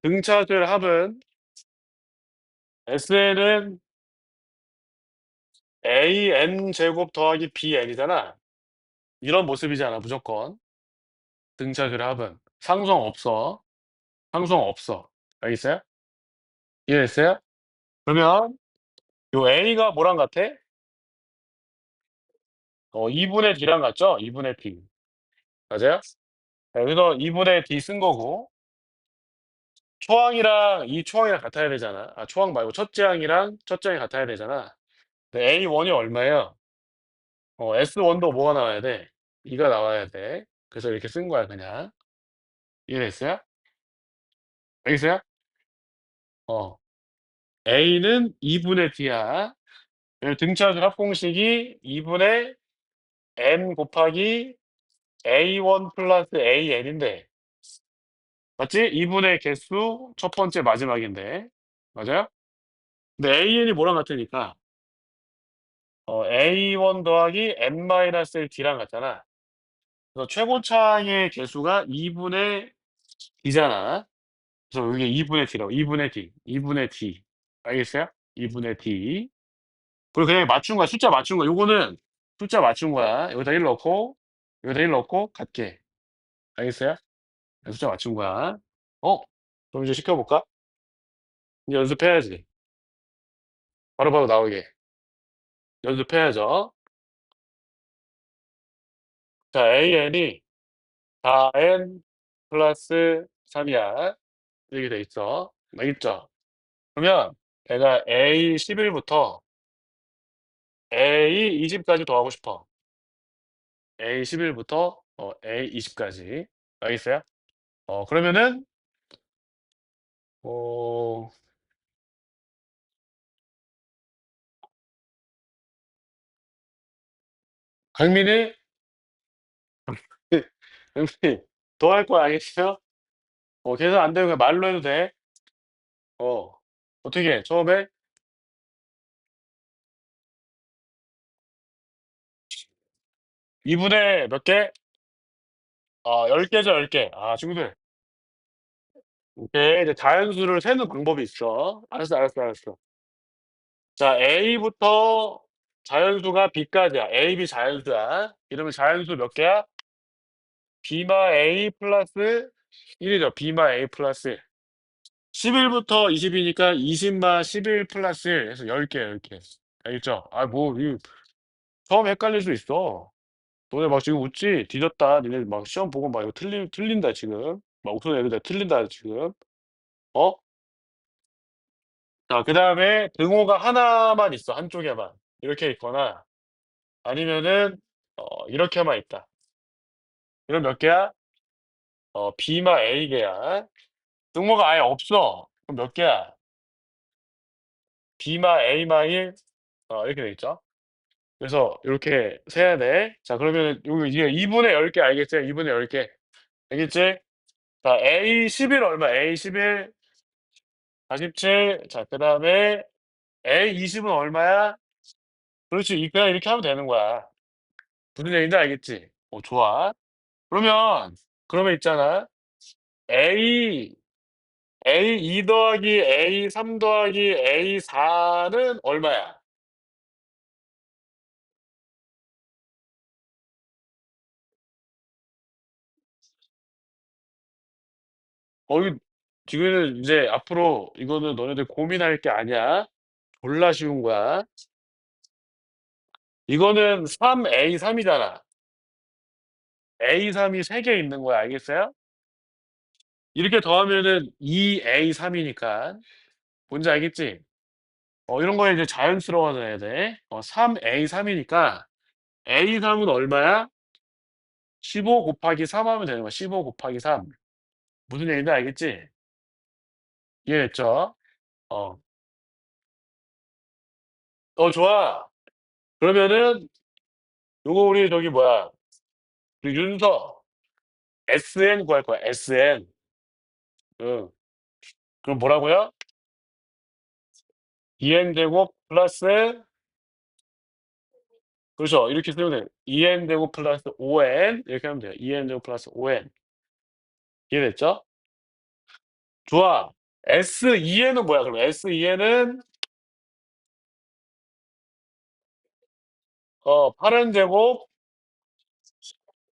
등차수의 합은 Sn은 an 제곱 더하기 bn이잖아. 이런 모습이잖아, 무조건. 등차수의 합은. 상수항 없어. 상수항 없어. 알겠어요? 이해됐어요? 그러면 요 A가 뭐랑 같아? 2분의 D랑 같죠? 2분의 D. 맞아요? 네, 그래서 2분의 D 쓴 거고, 초항이랑 이 초항이랑 같아야 되잖아. 아, 초항 말고 첫째 항이랑 첫째 항이 같아야 되잖아. 근데 A1이 얼마예요? S1도 뭐가 나와야 돼? 2가 나와야 돼. 그래서 이렇게 쓴 거야, 그냥. 이해됐어요? 알겠어요? 어. A는 2분의 D야. 그리고 등차수 합공식이 2분의 n 곱하기 A1 플러스 AN인데, 맞지? 2분의 개수 첫 번째 마지막인데. 맞아요? 근데 AN이 뭐랑 같으니까, A1 더하기 n-1D랑 같잖아. 그래서 최고차의 개수가 2분의 D잖아. 그래서 여기 2분의 D라고. 2분의 D. 2분의 D. 알겠어요? 2분의 D. 그리고 그냥 맞춘 거야. 숫자 맞춘 거야. 요거는 숫자 맞춘 거야. 여기다 1 넣고, 여기다 1 넣고, 같게. 알겠어요? 숫자 맞춘 거야. 어? 그럼 이제 시켜볼까? 이제 연습해야지. 바로바로 나오게. 연습해야죠. 자, AN이 4N 플러스 3이야. 이렇게 돼 있어. 알겠죠? 그러면 내가 A11부터 A20까지 더하고 싶어. A11부터 A20까지. 알겠어요? 그러면은 어 강민이 강민이 더할 거 알겠어요? 계산 안 되면 그냥 말로 해도 돼. 어. 어떻게 해? 처음에 2분의 몇 개? 10개죠, 10개. 아, 친구들. 오케이. 이제 자연수를 세는 방법이 있어. 알았어, 알았어, 알았어. 자, A부터 자연수가 B까지야. A, B 자연수야. 이러면 자연수 몇 개야? B마 A 플러스 1이죠. B마 A 플러스 1. 11부터 20이니까 20마 11 플러스 1 해서 10개, 10개. 알겠죠? 아, 뭐, 처음에 헷갈릴 수 있어. 너네 막 지금 웃지? 뒤졌다. 니네 막 시험 보고 막 이거 틀린다, 지금. 막 웃은 애들 다 틀린다, 지금. 어? 자, 그 다음에 등호가 하나만 있어. 한쪽에만. 이렇게 있거나, 아니면은, 이렇게만 있다. 이런 몇 개야? B마 A 개야. 등호가 아예 없어. 그럼 몇 개야? B마 A마 1? 이렇게 돼 있죠. 그래서 이렇게 세야 돼. 자, 그러면은 여기 이게 2분의 10개 알겠지? 2분의 10개. 알겠지? 자, A11 얼마? A11 47. 자, 그다음에 A20은 얼마야? 그렇지. 그냥 이렇게 하면 되는 거야. 무슨 얘기인지 알겠지? 좋아. 그러면 있잖아. A A2 더하기 A3 더하기 A4는 얼마야? 이 지금은 이제 앞으로 이거는 너네들 고민할 게 아니야. 졸라 쉬운 거야. 이거는 3A3이잖아. A3이 3개 있는 거야. 알겠어요? 이렇게 더하면은 2A3이니까. 뭔지 알겠지? 이런 거에 이제 자연스러워져야 돼. 3A3이니까 A3은 얼마야? 15 곱하기 3 하면 되는 거야. 15 곱하기 3. 무슨 얘기인지 알겠지? 이해됐죠? 어. 좋아. 그러면은 요거 우리 저기 뭐야 그 윤서 SN 구할 거야 SN. 응. 그럼 뭐라고요? 2n 제곱 플러스 그렇죠. 이렇게 쓰면 돼요. 2n 제곱 플러스 5n 이렇게 하면 돼요. 2n 제곱 플러스 5n. 이해됐죠? 좋아. S2n은 뭐야? 그럼 S2n은 8n 제곱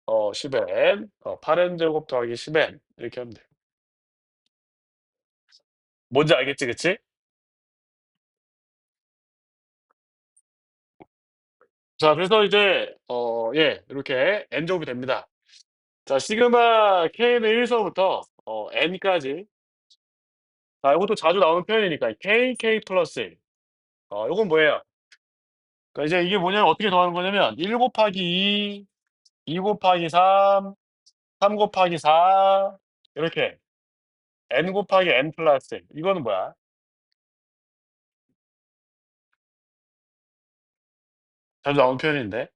10n 8n 제곱 더하기 10n 이렇게 하면 돼요. 뭔지 알겠지, 그치? 자, 그래서 이제 예, 이렇게 n 제곱이 됩니다. 자, 시그마 k는 1 서부터 n까지. 자, 이것도 자주 나오는 표현이니까 k 플러스 1. 요건 뭐예요? 그러니까 이제 이게 뭐냐면 어떻게 더하는 거냐면 1 곱하기 2, 2 곱하기 3, 3 곱하기 4 이렇게 n 곱하기 n 플러스 1. 이거는 뭐야? 자주 나오는 표현인데.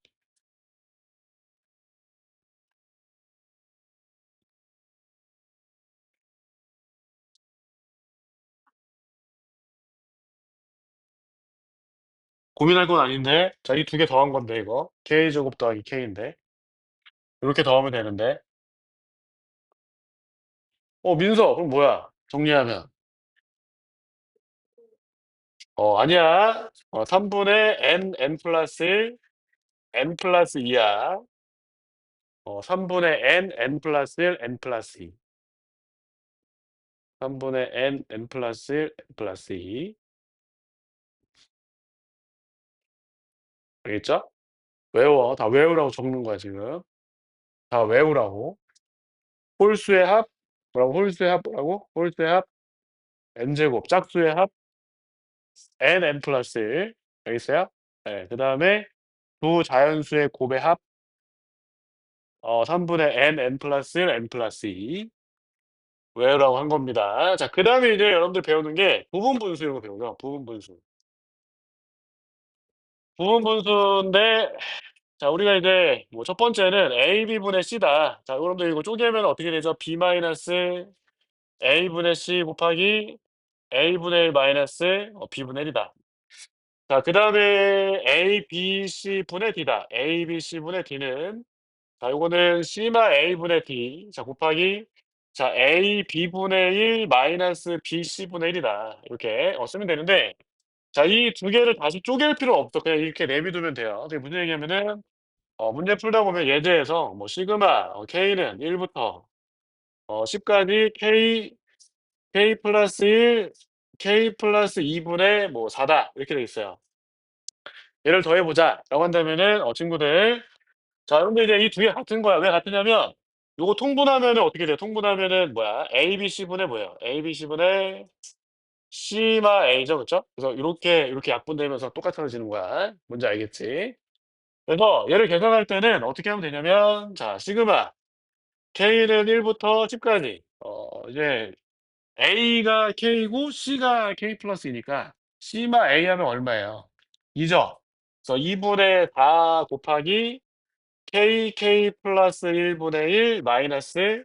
고민할 건 아닌데. 자, 이 두 개 더한 건데 이거. k 제곱 더하기 k인데. 요렇게 더하면 되는데. 민서 그럼 뭐야? 정리하면. 아니야. 3 분의 n 플러스 1 n 플러스 2야. 3 분의 n 플러스 1 n 플러스 2. 3 분의 n 플러스 1 n 플러스 2. 알겠죠? 외워. 다 외우라고 적는 거야 지금. 다 외우라고. 홀수의 합 뭐라고? 홀수의 합 뭐라고? 홀수의 합 n 제곱 짝수의 합 n 플러스 1. 알겠어요? 네. 그다음에 두 자연수의 곱의 합 3 분의 n 플러스 1 n 플러스 2. 외우라고 한 겁니다. 자, 그다음에 이제 여러분들 배우는 게 부분 분수 이런 거 배우죠. 부분 분수. 부분 분수인데 자, 우리가 이제 뭐 첫 번째는 a b분의 c다. 자, 여러분들 이거 쪼개면 어떻게 되죠? b 마이너스 a분의 c 곱하기 a분의 1 마이너스 b분의 1이다. 자, 그다음에 a b c 분의 d다. a b c 분의 d는 자, 요거는 c마 a분의 d 자 곱하기 자 a b분의 1 마이너스 b c분의 1이다. 이렇게 쓰면 되는데 자, 이 두 개를 다시 쪼갤 필요 없어. 그냥 이렇게 내비두면 돼요. 그게 무슨 얘기냐면은 문제 풀다 보면 예제에서 뭐 시그마 k는 1 부터 10 까지 k 플러스 1 k 플러스 2 분의 뭐 4다. 이렇게 돼 있어요. 얘를 더해 보자라고 한다면은 친구들 자, 근데 이제 이 두 개 같은 거야. 왜 같으냐면 요거 통분하면은 어떻게 돼요? 통분하면은 뭐야? ABC 분의 뭐예요? ABC 분의 C마 A죠. 그쵸? 그래서 요렇게 약분되면서 똑같아지는 거야. 뭔지 알겠지? 그래서 얘를 계산할 때는 어떻게 하면 되냐면 자, 시그마 K는 1 부터 10 까지 이제 A가 K고 C가 K 플러스 이니까 C마 A 하면 얼마예요? 2 죠? 그래서 2 분의 4 곱하기 k 플러스 1 분의 1 마이너스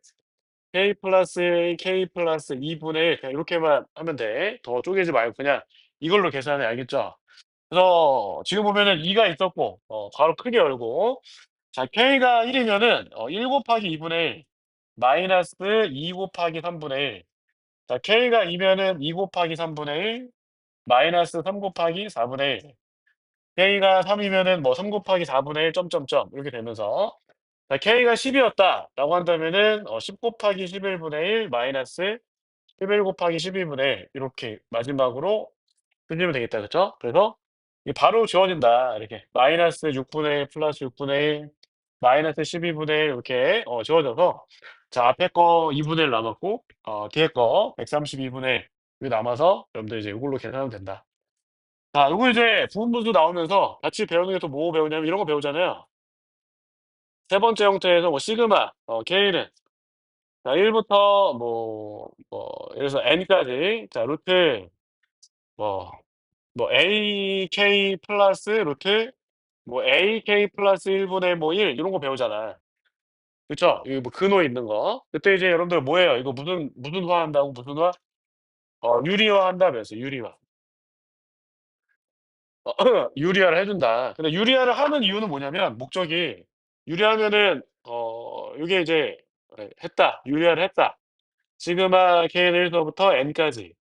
k 플러스 1 k 플러스 2 분의 1 그냥 요렇게만 하면 돼. 더 쪼개지 말고 그냥 이걸로 계산해. 알겠죠? 그래서 지금 보면은 2가 있었고 괄호 크게 열고 자 k가 1 이면은 1 곱하기 2 분의 1 마이너스 2 곱하기 3 분의 1 자 k가 2 면은 2 곱하기 3 분의 1 마이너스 3 곱하기 4 분의 1 k가 3 이면은 뭐 3 곱하기 4 분의 1 점점점 이렇게 되면서 자 k가 10 이었다라고 한다면은 10 곱하기 11 분의 1 마이너스 11 곱하기 12 분의 1 이렇게 마지막으로 쓰시면 되겠다. 그쵸? 그래서 이게 바로 지워진다. 이렇게 마이너스 6 분의 1 플러스 6 분의 1 마이너스 12 분의 1 이렇게 지워져서 자 앞에 거 2 분의 1 남았고 뒤에 거 132 분의 1 이게 남아서 여러분들 이제 이걸로 계산하면 된다. 자 요거 이제 부분분수 나오면서 같이 배우는 게 또 뭐 배우냐면 이런 거 배우잖아요. 세 번째 형태에서 뭐 시그마 K는 자 1 부터 예를 들어서 n까지 자 루트 뭐 AK 플러스 루트 뭐 AK 플러스 1 분의 뭐 1 이런 거 배우잖아. 그쵸? 이 뭐 근호에 있는 거. 그때 이제 여러분들 뭐예요? 이거 무슨 화 한다고 무슨 화? 유리화 한다면서 유리화. 어 유리화를 해 준다. 근데 유리화를 하는 이유는 뭐냐면 목적이 유리하면은 요게 이제 했다. 유리화를 했다. 시그마 K는 1 서부터 n까지.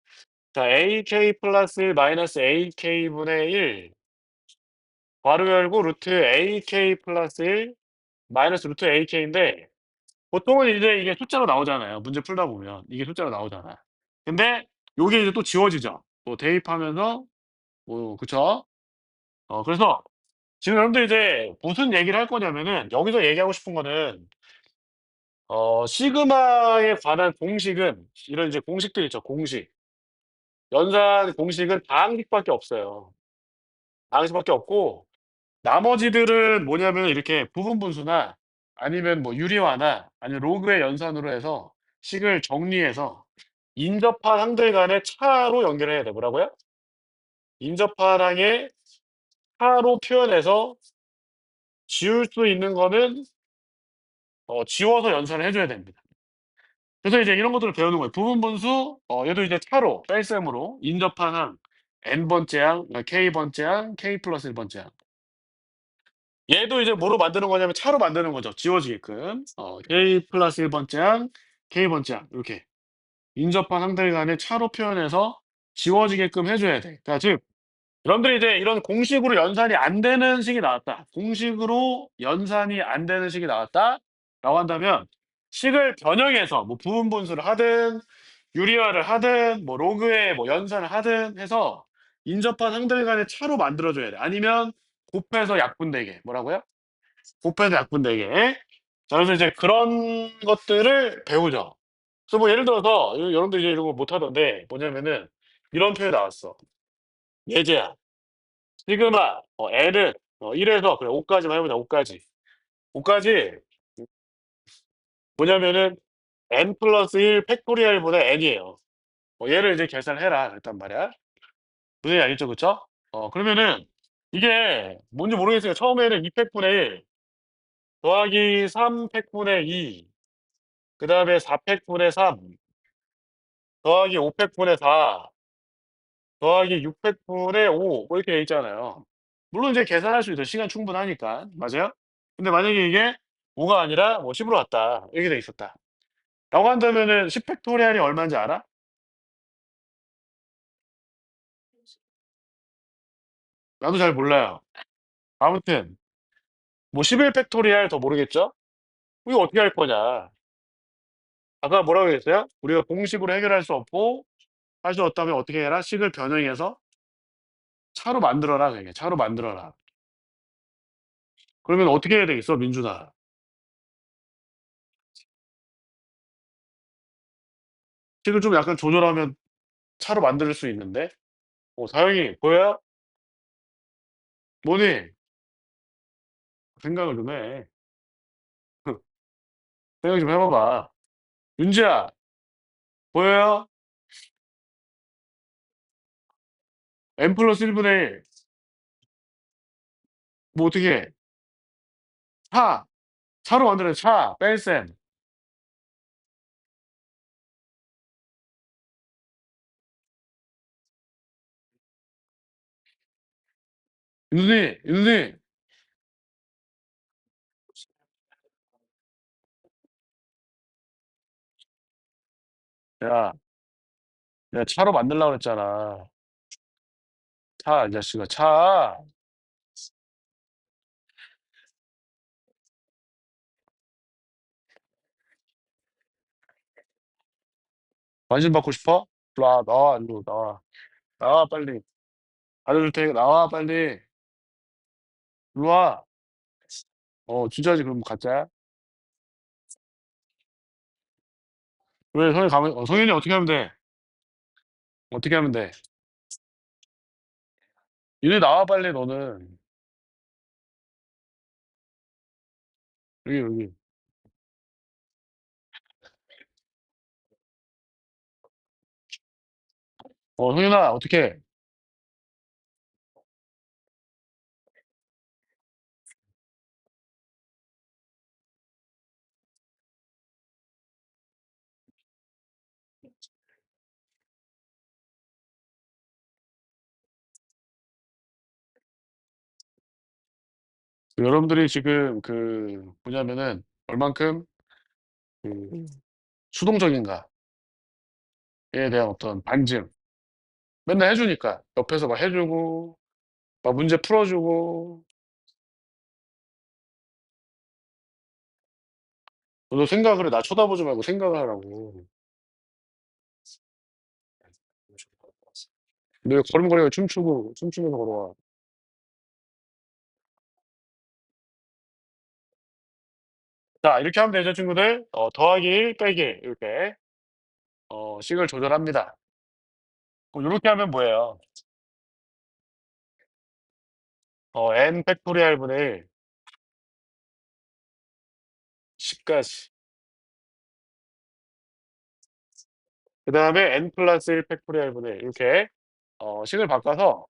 자 AK 플러스 1 마이너스 AK 분의 1 괄호 열고 루트 AK 플러스 1 마이너스 루트 AK인데 보통은 이제 이게 숫자로 나오잖아요, 문제 풀다 보면. 이게 숫자로 나오잖아. 근데 요게 이제 또 지워지죠. 또 대입하면서 뭐 그쵸? 그래서 지금 여러분들 이제 무슨 얘기를 할 거냐면은 여기서 얘기하고 싶은 거는 시그마에 관한 공식은 이런 이제 공식들 있죠, 공식. 연산 공식은 다항식밖에 없어요. 다항식밖에 없고 나머지들은 뭐냐면 이렇게 부분 분수나 아니면 뭐 유리화나 아니면 로그의 연산으로 해서 식을 정리해서 인접한 항들 간의 차로 연결해야 돼. 뭐라고요? 인접한 항의 차로 표현해서 지울 수 있는 거는 지워서 연산을 해 줘야 됩니다. 그래서 이제 이런 것들을 배우는 거예요. 부분 분수 얘도 이제 차로 뺄셈으로 인접한 항 n번째 항 k번째 항 k 플러스 1번째 항. 얘도 이제 뭐로 만드는 거냐면 차로 만드는 거죠, 지워지게끔. k 플러스 1번째 항, k번째 항 요렇게 인접한 항들 간의 차로 표현해서 지워지게끔 해 줘야 돼. 그러니까 즉 여러분들이 이제 이런 공식으로 연산이 안 되는 식이 나왔다. 공식으로 연산이 안 되는 식이 나왔다라고 한다면 식을 변형해서 뭐 부분 분수를 하든 유리화를 하든 뭐 로그의 뭐 연산을 하든 해서 인접한 항들 간의 차로 만들어 줘야 돼. 아니면 곱해서 약분되게. 뭐라고요? 곱해서 약분되게. 자 그래서 이제 그런 것들을 배우죠. 그래서 뭐 예를 들어서 여러분들 이제 이런 거 못 하던데 뭐냐면은 이런 표현이 나왔어. 예제야. 시그마 L은 1 에서 그래 5 까지만 해 보자 5 까지. 5 까지 뭐냐면은 n 플러스 1 팩토리얼보다 n이에요. 얘를 이제 계산을 해라 그랬단 말이야. 무슨 얘기 알겠죠? 그쵸? 그러면은 이게 뭔지 모르겠어요. 처음에는 2 팩분의 1 더하기 3 팩분의 2 그다음에 4 팩분의 3 더하기 5 팩분의 4 더하기 6 팩분의 5 뭐 이렇게 돼 있잖아요. 물론 이제 계산할 수 있어요. 시간 충분하니까. 맞아요? 근데 만약에 이게 5가 아니라 뭐 10 으로 왔다. 이렇게 돼 있었다. 라고 한다면은 10 팩토리얼이 얼마인지 알아? 나도 잘 몰라요. 아무튼 뭐 11 팩토리얼 더 모르겠죠? 이거 어떻게 할 거냐. 아까 뭐라고 그랬어요? 우리가 공식으로 해결할 수 없고 할 수 없다면 어떻게 해라? 식을 변형해서 차로 만들어라 그게. 차로 만들어라. 그러면 어떻게 해야 되겠어 민준아? 식을 좀 약간 조절하면 차로 만들 수 있는데? 다행히 보여요? 뭐니? 생각을 좀 해. 생각 좀 해 봐봐. 윤지야 보여요? n 플러스 1 분의 1 뭐 어떻게 해? 차. 차로 만들어야 차. 뺄셈. 윤순이, 윤순이. 야, 내가 차로 만들라고 그랬잖아. 차 이 자식아 차. 관심 받고 싶어? 일로 와. 나와 일로 나와. 나와 빨리. 알려줄 테니까 나와 빨리. 일로 와. 진짜지 그럼 가짜야? 왜 성현이 가만 성현이 어떻게 하면 돼? 어떻게 하면 돼? 이리 나와 빨리 너는. 여기, 여기. 성현아 어떻게 해? 여러분들이 지금 그 뭐냐면은 얼만큼 그 수동적인가에 대한 어떤 반증 맨날 해 주니까 옆에서 막 해 주고 막 문제 풀어 주고 "너 생각을 해. 나 쳐다보지 말고 생각을 하라고." "너 왜 걸음걸이가 춤추면서 걸어와." 자 이렇게 하면 되죠 친구들. 더하기 1 빼기 1 이렇게 식을 조절합니다. 요렇게 하면 뭐예요? n 팩토리얼 분의 1 10 까지 그다음에 n 플러스 1 팩토리얼 분의 1 이렇게 식을 바꿔서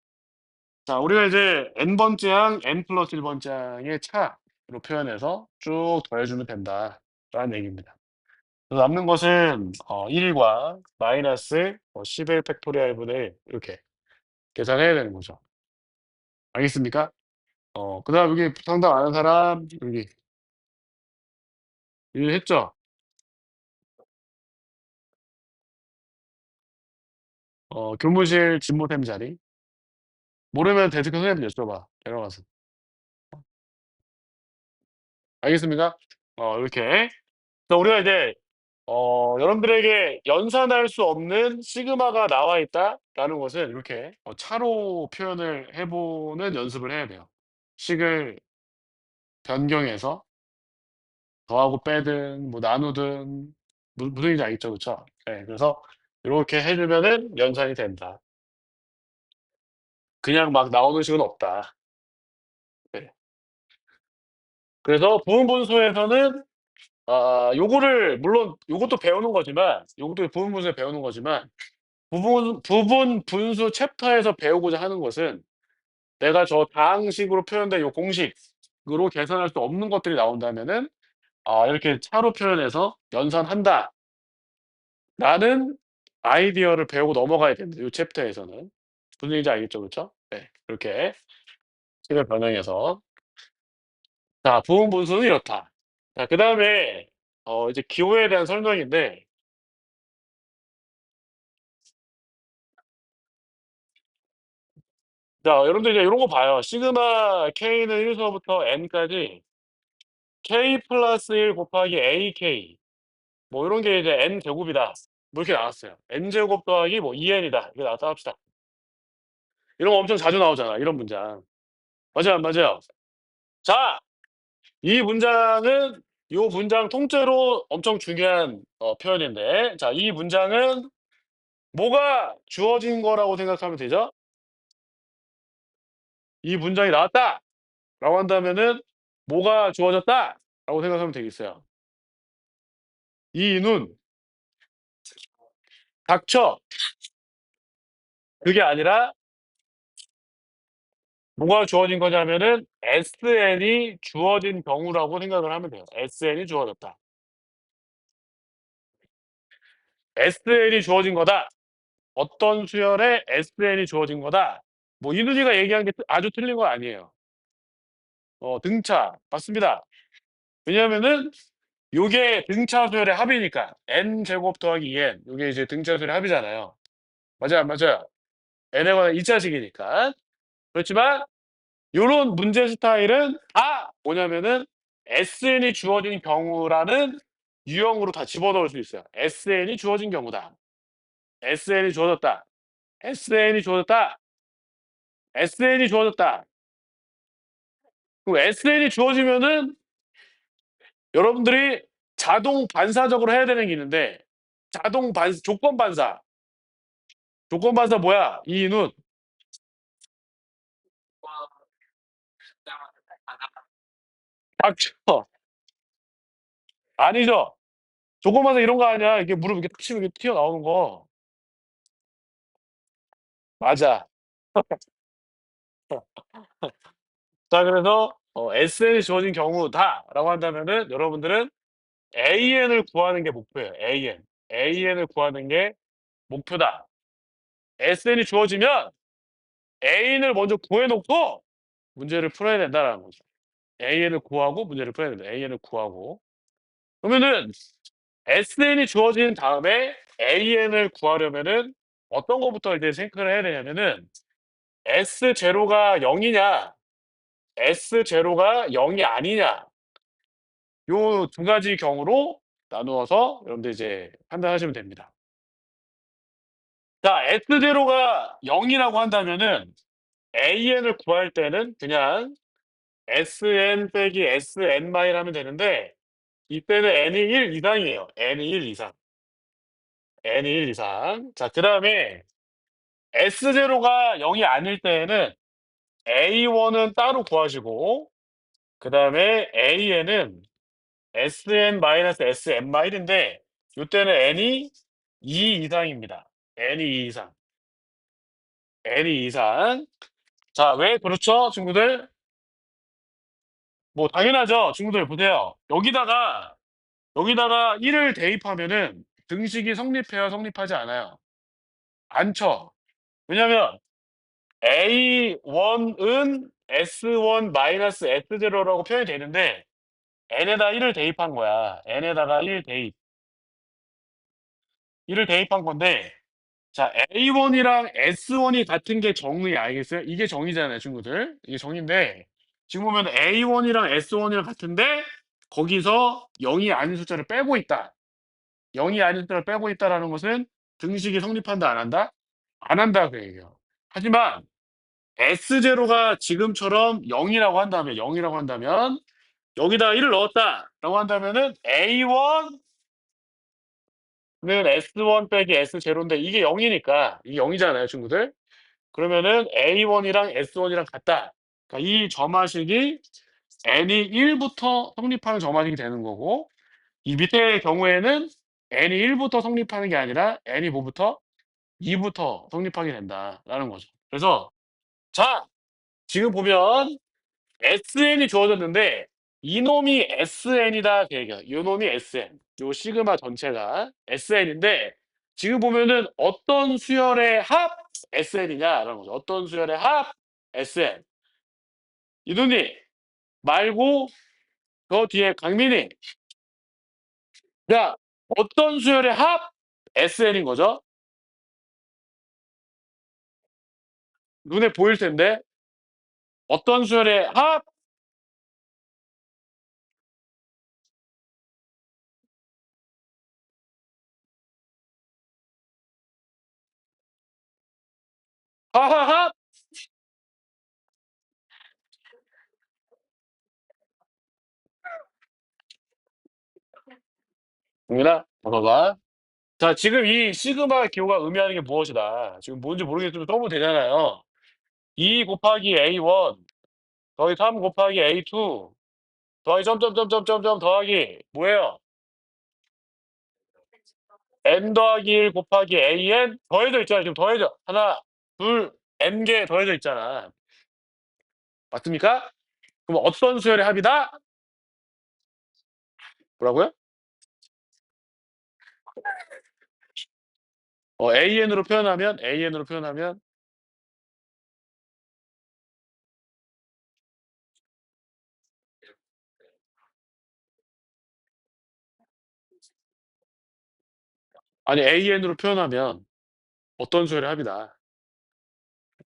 자 우리가 이제 n 번째 항 n 플러스 1 번째 항의 차로 표현해서 쭉 더해 주면 된다라는 얘기입니다. 그래서 남는 것은 1 과 마이너스 11 팩토리얼 분의 1 이렇게 계산해야 되는 거죠. 알겠습니까? 그다음 여기 상담 안 한 사람 여기 이해했죠? 교무실 진모쌤 자리. 모르면 데스크 선생님한테 여쭤봐. 데려가서. 알겠습니까? 이렇게. 그래서 우리가 이제 여러분들에게 연산할 수 없는 시그마가 나와 있다라는 것을 이렇게 차로 표현을 해 보는 연습을 해야 돼요. 식을 변경해서 더하고 빼든 뭐 나누든 무슨 얘기인지 알겠죠? 그쵸? 예. 그래서 요렇게 해 주면은 연산이 된다. 그냥 막 나오는 식은 없다. 네. 그래서 부분분수에서는 요거를 물론 요것도 배우는 거지만 요것도 부분분수에 배우는 거지만 부분 분수 챕터에서 배우고자 하는 것은 내가 저 다항식으로 표현된 요 공식으로 계산할 수 없는 것들이 나온다면은 이렇게 차로 표현해서 연산한다라는 아이디어를 배우고 넘어가야 됩니다, 요 챕터에서는. 무슨 얘기인지 알겠죠? 그쵸? 네. 이렇게 식을 변형해서 자 부분 분수는 이렇다. 자 그다음에 이제 기호에 대한 설명인데 자 여러분들 이제 요런 거 봐요. 시그마 K는 1 서부터 N까지 K 플러스 1 곱하기 AK 뭐 요런 게 이제 N 제곱이다. 뭐 이렇게 나왔어요. N 제곱 더하기 뭐 2N이다. 이렇게 나왔다 합시다. 이런 거 엄청 자주 나오잖아, 이런 문장. 맞아요, 안 맞아요? 자, 이 문장은 요 문장 통째로 엄청 중요한 표현인데 자 이 문장은 뭐가 주어진 거라고 생각하면 되죠? "이 문장이 나왔다."라고 한다면은 "뭐가 주어졌다."라고 생각하면 되겠어요. "이눈 닥쳐." 그게 아니라 뭐가 주어진 거냐면은 SN이 주어진 경우라고 생각을 하면 돼요. SN이 주어졌다. SN이 주어진 거다. 어떤 수열에 SN이 주어진 거다. 뭐 이누리가 얘기한 게 아주 틀린 건 아니에요. 등차 맞습니다. 왜냐하면은 요게 등차 수열의 합이니까 n 제곱 더하기 2n 요게 이제 등차 수열의 합이잖아요. 맞아요, 안 맞아요? n에 관한 2 차식이니까. 그렇지만 요런 문제 스타일은 다 뭐냐면은 SN이 주어진 경우라는 유형으로 다 집어넣을 수 있어요. SN이 주어진 경우다. SN이 주어졌다. SN이 주어졌다. SN이 주어졌다. 그럼 SN이 주어지면은 여러분들이 자동 반사적으로 해야 되는 게 있는데 자동 반 조건 반사. 조건 반사 뭐야? 이눈. 닥쳐. 아니죠. 조건 반사 이런 거 아니야. 이게 무릎 이렇게 탁 치면 이렇게 튀어나오는 거. 맞아. 자 그래서 SN이 주어진 경우다라고 한다면은 여러분들은 AN을 구하는 게 목표예요. AN. AN을 구하는 게 목표다. SN이 주어지면 A인을 먼저 구해 놓고 문제를 풀어야 된다라는 거죠. AN을 구하고 문제를 풀어야 됩니다. AN을 구하고. 그러면은 SN이 주어진 다음에 AN을 구하려면은 어떤 것부터 이제 생각을 해야 되냐면은 S0가 0 이냐 S0가 0이 아니냐 요 두 가지 경우로 나누어서 여러분들 이제 판단하시면 됩니다. 자 S0가 0 이라고 한다면은 AN을 구할 때는 그냥 SN 빼기 SN 마일 하면 되는데 이때는 n이 1 이상이에요. n이 1 이상. n이 1 이상. 자 그다음에 S0가 0이 아닐 때에는 A1은 따로 구하시고 그다음에 AN은 SN-SM 마일인데 요때는 n이 2 이상입니다. n이 2 이상. n이 2 이상. 자 왜 그렇죠 친구들? 뭐 당연하죠. 친구들 보세요. 여기다가 1을 대입하면은 등식이 성립해요, 성립하지 않아요? 안 쳐. 왜냐면 A1은 S1 마이너스 S0라고 표현이 되는데 n에다 1을 대입한 거야. n에다가 1을 대입한 건데 자 A1이랑 S1이 같은 게 정의 알겠어요? 이게 정의잖아요, 친구들. 이게 정의인데 지금 보면 A1이랑 S1이랑 같은데 거기서 0이 아닌 숫자를 빼고 있다. 0이 아닌 숫자를 빼고 있다라는 것은 등식이 성립한다, 안 한다? 안 한다 그 얘기예요. 하지만 S0가 지금처럼 0이라고 한다면 여기다가 1을 넣었다라고 한다면은 A1는 S1 빼기 S0인데 이게 0이니까 이게 0이잖아요, 친구들. 그러면은 A1이랑 S1이랑 같다. 그러니까 이 점화식이 n이 1부터 성립하는 점화식이 되는 거고 이 밑에의 경우에는 n이 1부터 성립하는 게 아니라 n이 뭐부터? 2부터 성립하게 된다라는 거죠. 그래서 자 지금 보면 SN이 주어졌는데 이놈이 SN이다 그 얘기야. 요놈이 SN. 요 시그마 전체가 SN인데 지금 보면은 어떤 수열의 합 SN이냐라는 거죠. 어떤 수열의 합 SN. 이눈이 말고 저 뒤에 강민이 야 어떤 수열의 합 SN인 거죠. 눈에 보일 텐데 어떤 수열의 합 하하합 동민아 봐봐. 자 지금 이 시그마 기호가 의미하는 게 무엇이다. 지금 뭔지 모르겠지만 써보면 되잖아요. 2 곱하기 A1 더하기 3 곱하기 A2 더하기 점점점점점점 더하기 뭐예요? n 더하기 1 곱하기 AN 더해져 있잖아요. 지금 더해져. 하나, 둘, n 개 더해져 있잖아. 맞습니까? 그럼 어떤 수열의 합이다? 뭐라고요? AN으로 표현하면 아니 AN으로 표현하면 어떤 수열의 합이다.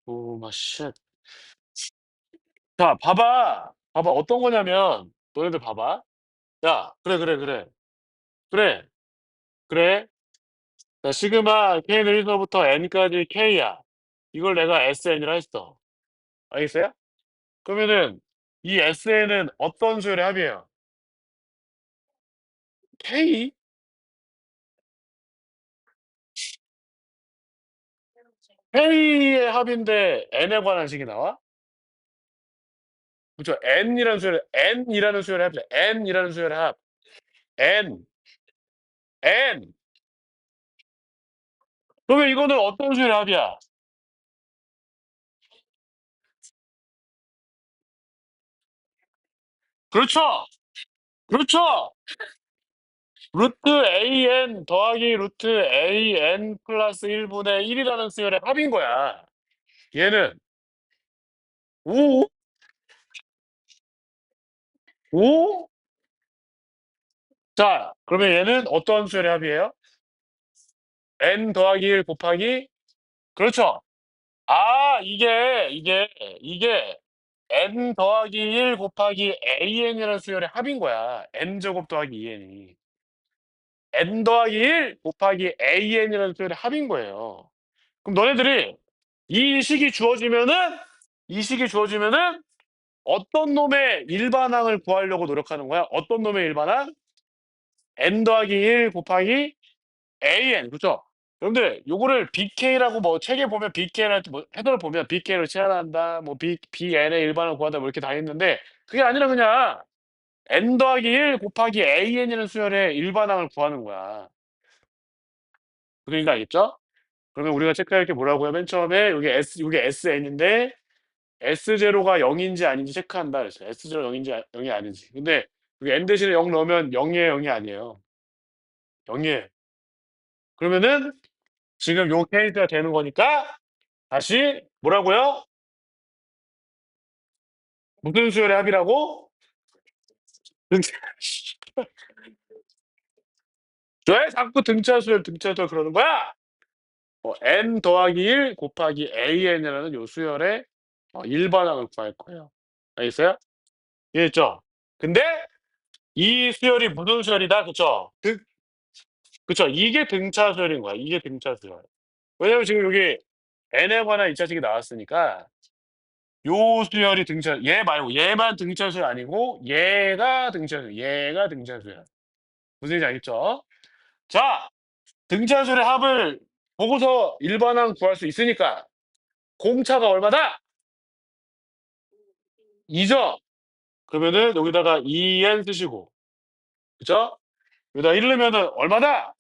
오 마 쉣. 자 봐봐. 어떤 거냐면 너네들 봐봐. 야 그래. 그래. 자 시그마 K는 1 서부터 N까지 K야. 이걸 내가 SN이라 했어. 알겠어요? 그러면은 이 SN은 어떤 수열의 합이에요? K? K의 합인데 N에 관한 식이 나와? 그죠? N이라는 수열의 합이죠. N이라는 수열의 합. N. N. 그러면 이거는 어떤 수열의 합이야? 그렇죠. 그렇죠. 루트 AN 더하기 루트 AN 플러스 1분의 1이라는 수열의 합인 거야. 얘는 오 오? 자, 그러면 얘는 어떤 수열의 합이에요? n 더하기 1 곱하기 그렇죠. 아 이게 n 더하기 1 곱하기 an이라는 수열의 합인 거야. n 제곱 더하기 2n이. n 더하기 1 곱하기 an이라는 수열의 합인 거예요. 그럼 너네들이 이 식이 주어지면은 이 식이 주어지면은 어떤 놈의 일반항을 구하려고 노력하는 거야? 어떤 놈의 일반항? n 더하기 1 곱하기 an 그죠? 여러분들 요거를 BK라고 뭐 책에 보면 BK를 뭐 해설을 보면 BK를 치환한다 뭐 BN의 일반을 구한다 뭐 이렇게 다 있는데 그게 아니라 그냥 n 더하기 1 곱하기 an이라는 수열의 일반항을 구하는 거야. 그러니까 알겠죠? 그러면 우리가 체크할 게 뭐라고요? 맨 처음에 요게 SN인데 S0가 0인지 아닌지 체크한다 그랬어요. S0 0인지 0이 아닌지. 근데 여기 n 대신에 0 넣으면 0이에요, 0이 아니에요? 0이에요. 그러면은 지금 요 케이스가 되는 거니까 다시 뭐라고요? 무슨 수열의 합이라고? 등차 왜 자꾸 등차 수열 그러는 거야? n 더하기 1 곱하기 an이라는 요 수열의 일반항을 구할 거예요. 알겠어요? 이해했죠? 근데 이 수열이 무슨 수열이다? 그쵸? 그쵸? 이게 등차 수열인 거야. 이게 등차 수열. 왜냐면 지금 여기 n에 관한 2차식이 나왔으니까 요 수열이 등차 얘 말고 얘만 등차 수열 아니고 얘가 등차 수열. 무슨 얘기인지 알겠죠? 자, 등차 수열의 합을 보고서 일반항 구할 수 있으니까 공차가 얼마다? 2죠? 그러면은 여기다가 2n 쓰시고 그죠? 여기다 1 넣으면은 얼마다?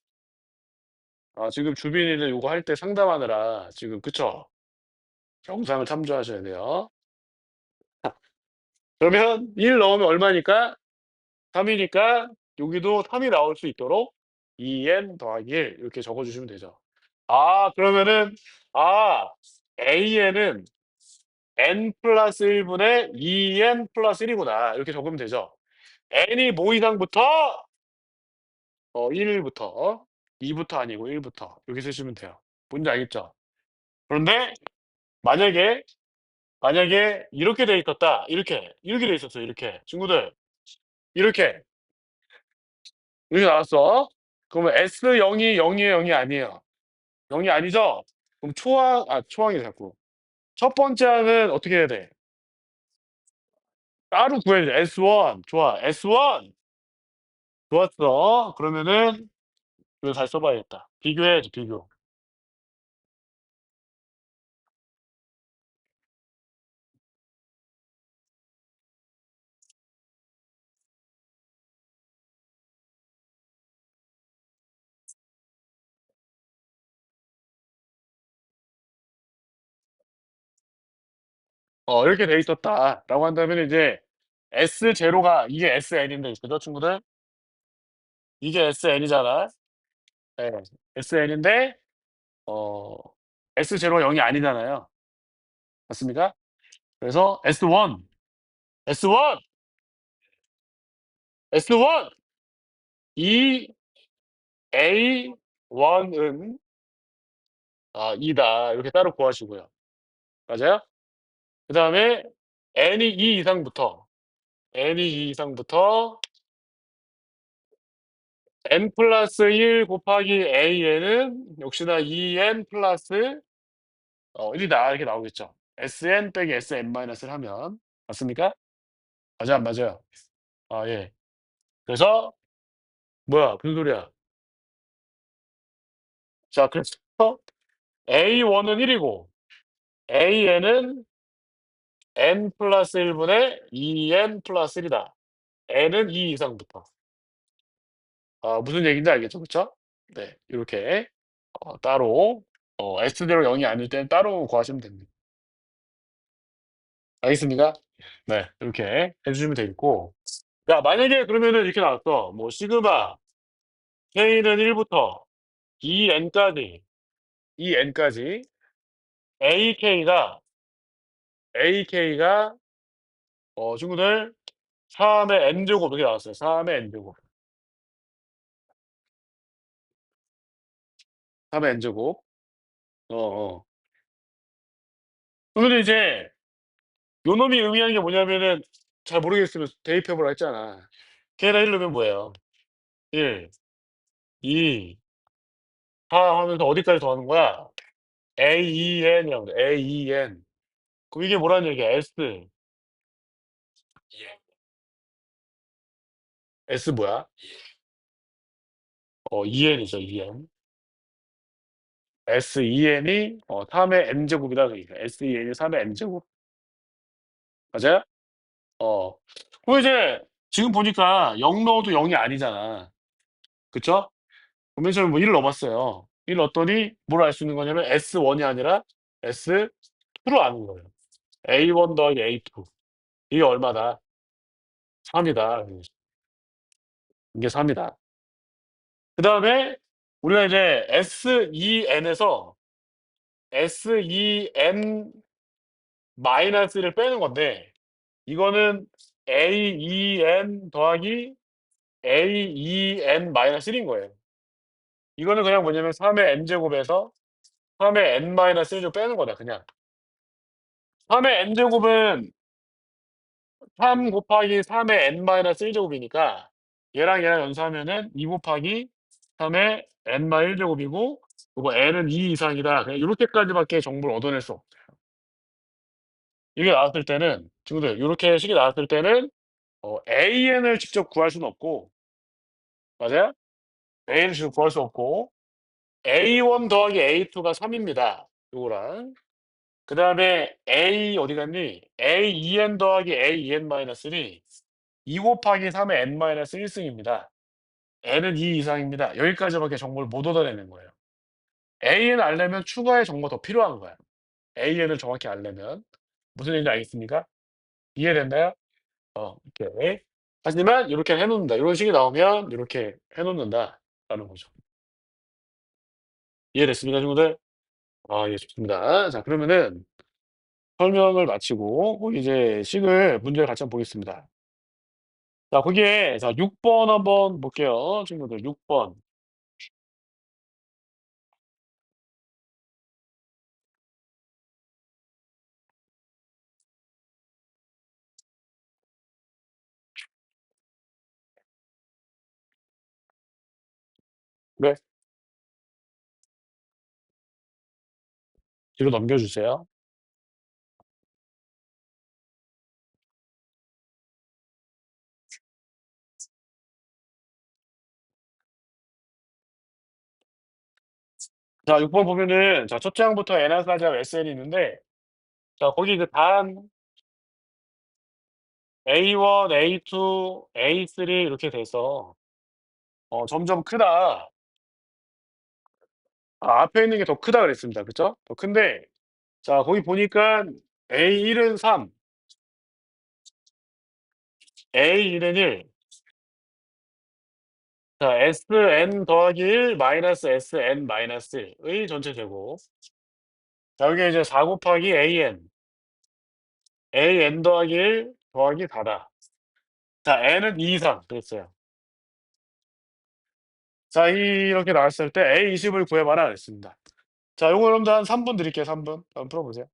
아, 지금 주빈이는 요거 할 때 상담하느라 지금 그쵸? 영상을 참조하셔야 돼요. 그러면 1 넣으면 얼마니까? 3 이니까 여기도 3이 나올 수 있도록 2n 더하기 1 이렇게 적어 주시면 되죠. 아, 그러면은 아, an은 n 플러스 1 분의 2n 플러스 1 이구나. 이렇게 적으면 되죠. n이 뭐 이상부터? 1 부터 2 부터 아니고 1 부터 이렇게 쓰시면 돼요. 뭔지 알겠죠? 그런데 만약에 이렇게 돼 있었다. 이렇게 돼 있었어요. 이렇게. 친구들 이렇게 나왔어. 그러면 S0이 0이에요, 0이 아니에요? 0이 아니죠? 그럼 초항이 자꾸. 첫 번째 항은 어떻게 해야 돼? 따로 구해야 돼. S1. 좋아. S1. 좋았어. 그러면은 이거 다시 써봐야겠다. 비교해야지, 비교. 이렇게 돼 있었다라고 한다면 이제 S0가 이게 SN인데 그죠, 친구들? 이게 SN이잖아. 예. SN인데 어 S0가 0이 아니잖아요. 맞습니까? 그래서 S1, S1, S1 이 A1은 2다. 이렇게 따로 구하시고요. 맞아요? 그다음에 n이 2 이상부터 n 플러스 1 곱하기 an은 역시나 2n 플러스 1이다. 이렇게 나오겠죠. Sn 빼기 Sn 마이너스를 하면. 맞습니까? 맞아요, 안 맞아요? 아, 예. 그래서 뭐야? 무슨 소리야? 자, 그래서 A1은 1이고 AN은 n 플러스 1 분의 2n 플러스 1이다. n은 2 이상부터. 무슨 얘기인지 알겠죠? 그쵸? 네. 요렇게 따로 S대로 0이 아닐 땐 따로 구하시면 됩니다. 알겠습니까? 네. 이렇게 해 주시면 되겠고 야, 만약에 그러면은 이렇게 나왔어. 뭐 시그마 K는 1 부터 2n까지 AK가 친구들 3의 n제곱 이렇게 나왔어요. 3의 n제곱. 3의 n제곱. 어어. 그러면 이제 요 놈이 의미하는 게 뭐냐면은 잘 모르겠으면 대입해 보라 했잖아. 걔에다 1 넣으면 뭐예요? 1, 2, 4 하면서 어디까지 더하는 거야? AEN이라고 그래. AEN. 그럼 이게 뭐라는 얘기야? S. S 뭐야? EN이죠, EN. SEN이 3의 n제곱이다 그러니까. SEN이 3의 n제곱. 맞아요? 어. 그럼 이제 지금 보니까 0 넣어도 0이 아니잖아. 그쵸? 그럼 맨 처음에 뭐 1 넣어봤어요. 1 넣었더니 뭘 알 수 있는 거냐면 S1이 아니라 S2로 아는 거예요. A1 더하기 A2. 이게 얼마다? 3 이다. 이게 3 이다. 그다음에 우리가 이제 SEN에서 SEN 마이너스를 빼는 건데 이거는 AEN 더하기 AEN 마이너스 1인 거예요. 이거는 그냥 뭐냐면 3의 n제곱에서 3의 n 마이너스 1을 빼는 거다 그냥. 3의 n제곱은 3 곱하기 3의 n 마이너스 1제곱이니까 얘랑 연수하면은 2 곱하기 3의 n 마 1제곱이고 요거 n은 2 이상이다. 그냥 요렇게까지밖에 정보를 얻어낼 수 없어요. 이게 나왔을 때는 친구들 요렇게 식이 나왔을 때는 AN을 직접 구할 수는 없고 맞아요? AN을 직접 구할 수 없고 A1 더하기 A2가 3 입니다. 요거랑. 그다음에 A 어디 갔니? AEN 더하기 AEN 마이너스 1이 2 곱하기 3의 n 마이너스 1 승입니다. n은 2 이상입니다. 여기까지밖에 정보를 못 얻어내는 거예요. AN 알려면 추가의 정보가 더 필요한 거야. AN을 정확히 알려면. 무슨 얘기인지 알겠습니까? 이해됐나요? 오케이. 하지만 요렇게 해 놓는다. 요런 식이 나오면 요렇게 해 놓는다라는 거죠. 이해됐습니까, 친구들? 아 예 좋습니다. 자 그러면은 설명을 마치고 이제 식을 문제를 같이 한번 보겠습니다. 자 거기에 자 6번 한번 볼게요, 친구들. 6 번. 네. 뒤로 넘겨 주세요. 자 6번 보면은 자 첫 장부터 n까지하고 SN이 있는데 자 거기 그 단 A1, A2, A3 이렇게 돼서 점점 크다. 앞에 있는 게 더 크다 그랬습니다. 그죠? 더 큰데 자 거기 보니까 A1은 3, A1은 1, 자 SN 더하기 1 마이너스 SN 마이너스 1의 전체 제곱. 자 여기 이제 4 곱하기 AN 더하기 1 더하기 4다. 자 n은 2 이상 그랬어요. 자 이렇게 나왔을 때 A20을 구해봐라 그랬습니다. 자 요거 여러분들 한 3분 드릴게요, 3분. 한번 풀어 보세요.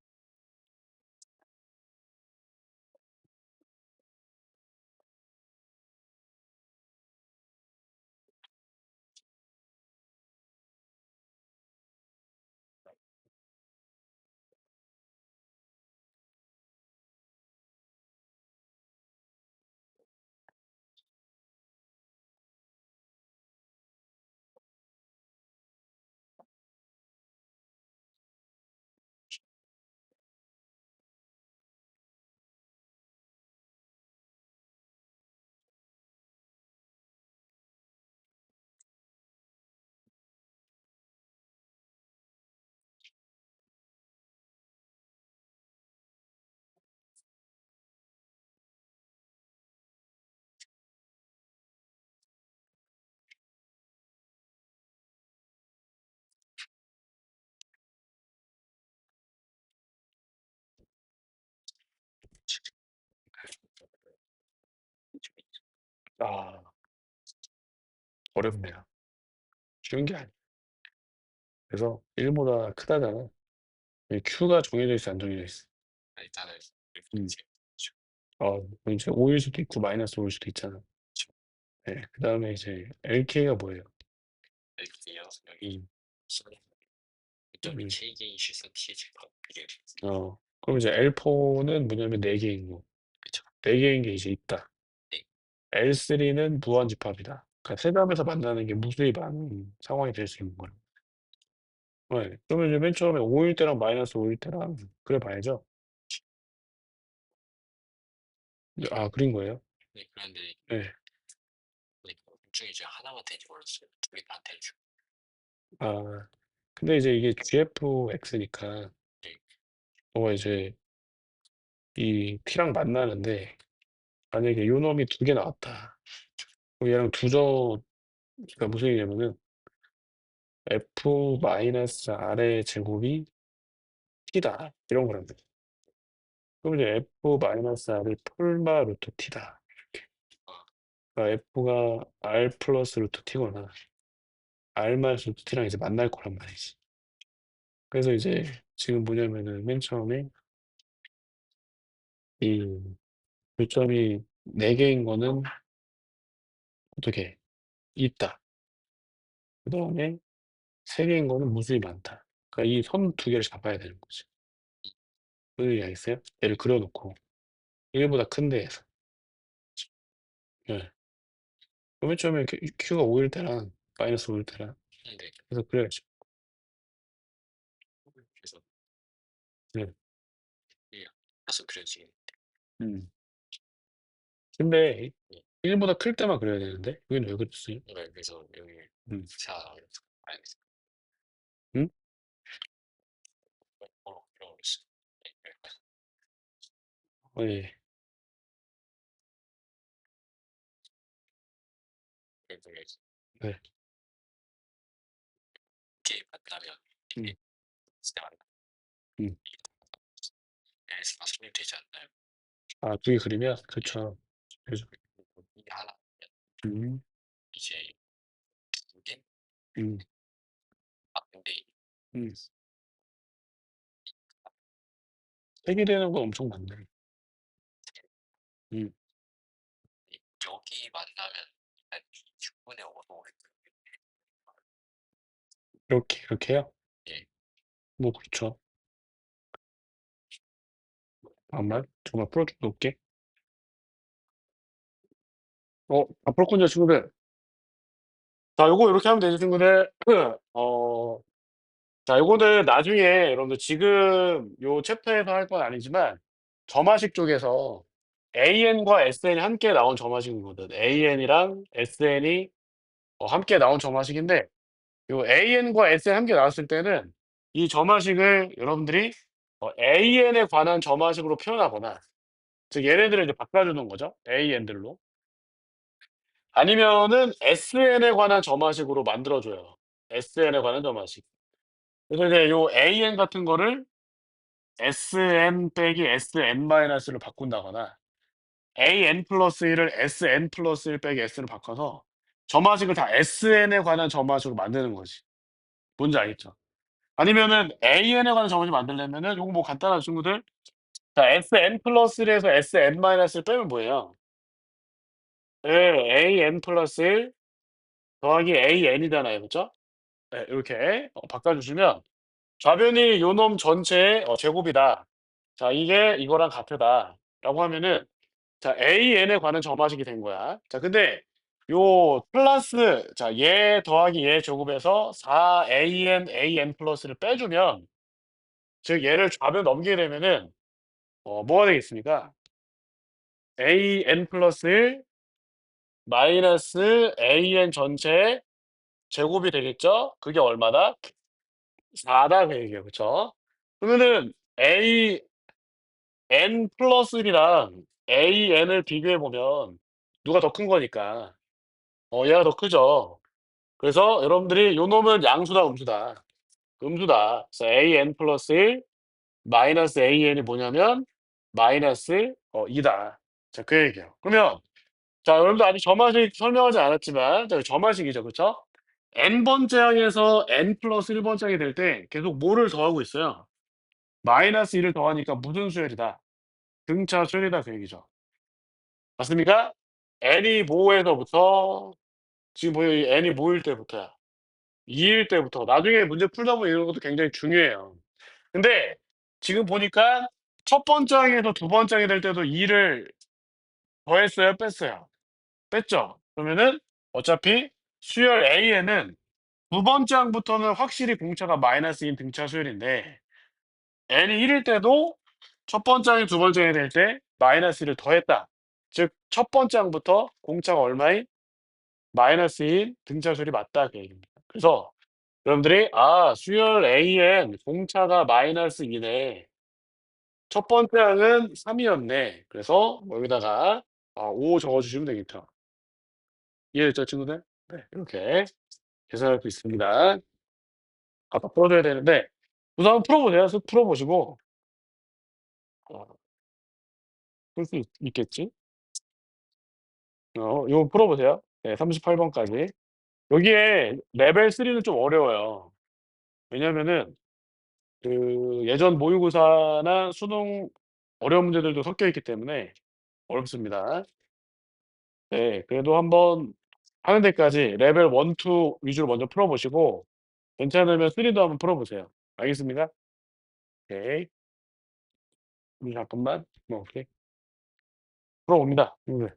아 어렵네요. 쉬운 게 아니에요. 그래서 1 보다 크다잖아. 이 Q가 정해져 있어 안 정해져 있어? 음. 그럼 이제 5일 수도 있고 마이너스 5일 수도 있잖아. 네. 그다음에 이제 LK가 뭐예요? 음. 음. 그럼 이제 L4는 뭐냐면 4 개인 거. 4 개인 게 이제 있다. L3는 무한집합이다. 그러니까 세 점에서 만나는 게 무수히 많은 상황이 될 수 있는 거예요. 네. 그러면 이제 맨 처음에 5일 때랑 마이너스 5일 때랑 그려 봐야죠. 그린 거예요? 네. 아 근데 이제 이게 GFX니까 이제 이 T랑 만나는데 만약에 요 놈이 2개 나왔다. 그럼 얘랑 그러니까 무슨 얘기냐면은 F 마이너스 R의 제곱이 T다. 이런 거란 말이야. 그럼 이제 F 마이너스 R이 폴마 루트 T다. 그러니까 F가 R 플러스 루트 T거나 R 마이너스 루트 T랑 이제 만날 거란 말이지. 그래서 이제 지금 뭐냐면은 맨 처음에 이 교점이 4 개인 거는 어떻게 있다. 그다음에 3 개인 거는 무수히 많다. 그러니까 이 선 2 개를 잡아야 되는 거지. 무슨 얘기 알겠어요? 얘를 그려 놓고 1 보다 큰 데에서. 예. 맨 처음에 Q가 5일 때랑 마이너스 5일 때랑 해서 그려야죠. 네. 음. 근데 1 보다 클 때만 그려야 되는데 여기는 왜 그랬어요? 음. 응? 예. 네. 음. 음. 2개 그리면? 그쵸. 그래서 음. 음. 음. 3개 되는 건 엄청 많네. 음. 이렇게요? 뭐 그렇죠. 잠깐만. 정말 풀어 놓을게. 다 풀었군요, 친구들. 자, 요거 요렇게 하면 되죠, 친구들. 어 자, 요거는 나중에 여러분들 지금 요 챕터에서 할 건 아니지만 점화식 쪽에서 AN과 SN이 함께 나온 점화식이거든. AN이랑 SN이 함께 나온 점화식인데 요 AN과 SN이 함께 나왔을 때는 이 점화식을 여러분들이 AN에 관한 점화식으로 표현하거나 즉 얘네들을 이제 바꿔주는 거죠. AN들로. 아니면은 SN에 관한 점화식으로 만들어 줘요. SN에 관한 점화식. 그래서 이제 요 AN 같은 거를 SN 빼기 SN 마이너스로 바꾼다거나 AN 플러스 1을 SN 플러스 1 빼기 S로 바꿔서 점화식을 다 SN에 관한 점화식으로 만드는 거지. 뭔지 알겠죠? 아니면은 AN에 관한 점화식 만들려면은 요거 뭐 간단하죠, 친구들. 자, SN 플러스 1에서 SN 마이너스를 빼면 뭐예요? 예, AN 플러스 1 더하기 AN이잖아요. 그죠? 네, 요렇게 바꿔주시면 좌변이 요 놈 전체의 제곱이다. 자, 이게 이거랑 같다라고 하면은 자, AN에 관한 점화식이 된 거야. 자, 근데 요 플러스 얘 더하기 얘 제곱에서 4AN, AN 플러스를 빼주면 즉 얘를 좌변 넘기게 되면은 뭐가 되겠습니까? AN 플러스 1 마이너스 AN 전체의 제곱이 되겠죠? 그게 얼마다? 4다 그 얘기예요. 그쵸? 그러면은 AN 플러스 1이랑 AN을 비교해 보면 누가 더 큰 거니까 얘가 더 크죠. 그래서 여러분들이 요 놈은 양수다, 음수다? 음수다. 그래서 AN 플러스 1 마이너스 AN이 뭐냐면 마이너스 2다. 자, 그 얘기예요. 그러면 자, 여러분들 아직 점화식 설명하지 않았지만 자, 점화식이죠. 그쵸? n번째 항에서 n+1번째 항이 될 때 계속 뭐를 더하고 있어요? -1을 더하니까 무슨 수열이다? 등차 수열이다 그 얘기죠. 맞습니까? n이 뭐에서부터 지금 보여 이 n이 뭐일 때부터야? 2일 때부터. 나중에 문제 풀다 보면 이런 것도 굉장히 중요해요. 근데 지금 보니까 첫 번째 항에서 두 번째 항이 될 때도 2를 더했어요, 뺐어요? 뺐죠? 그러면은 어차피 수열 A에는 두 번째 항부터는 확실히 공차가 마이너스인 등차 수열인데 n이 1일 때도 첫 번째 항이 두 번째 항이 될 때 -1을 더했다. 즉 첫 번째 항부터 공차가 얼마인 마이너스인 등차 수열이 맞다 그 얘기입니다. 그래서 여러분들이 '아 수열 A엔 공차가 -2네. 첫 번째 항은 3 이었네.' 그래서 뭐 여기다가 5 적어 주시면 되겠죠. 이해됐죠 친구들? 네. 이렇게 계산할 수 있습니다. 아까 풀어 줘야 되는데 우선 한번 풀어 보세요. 쓱 풀어 보시고 어 풀 수 있겠지? 요거 풀어 보세요. 네 38 번까지. 여기에 레벨 3는 좀 어려워요. 왜냐면은 그 예전 모의고사나 수능 어려운 문제들도 섞여 있기 때문에 어렵습니다. 네. 그래도 한번 하는 데까지 레벨 1, 2 위주로 먼저 풀어 보시고 괜찮으면 3도 한번 풀어 보세요. 알겠습니까? 오케이. 잠깐만. 오케이. 풀어봅니다. 네.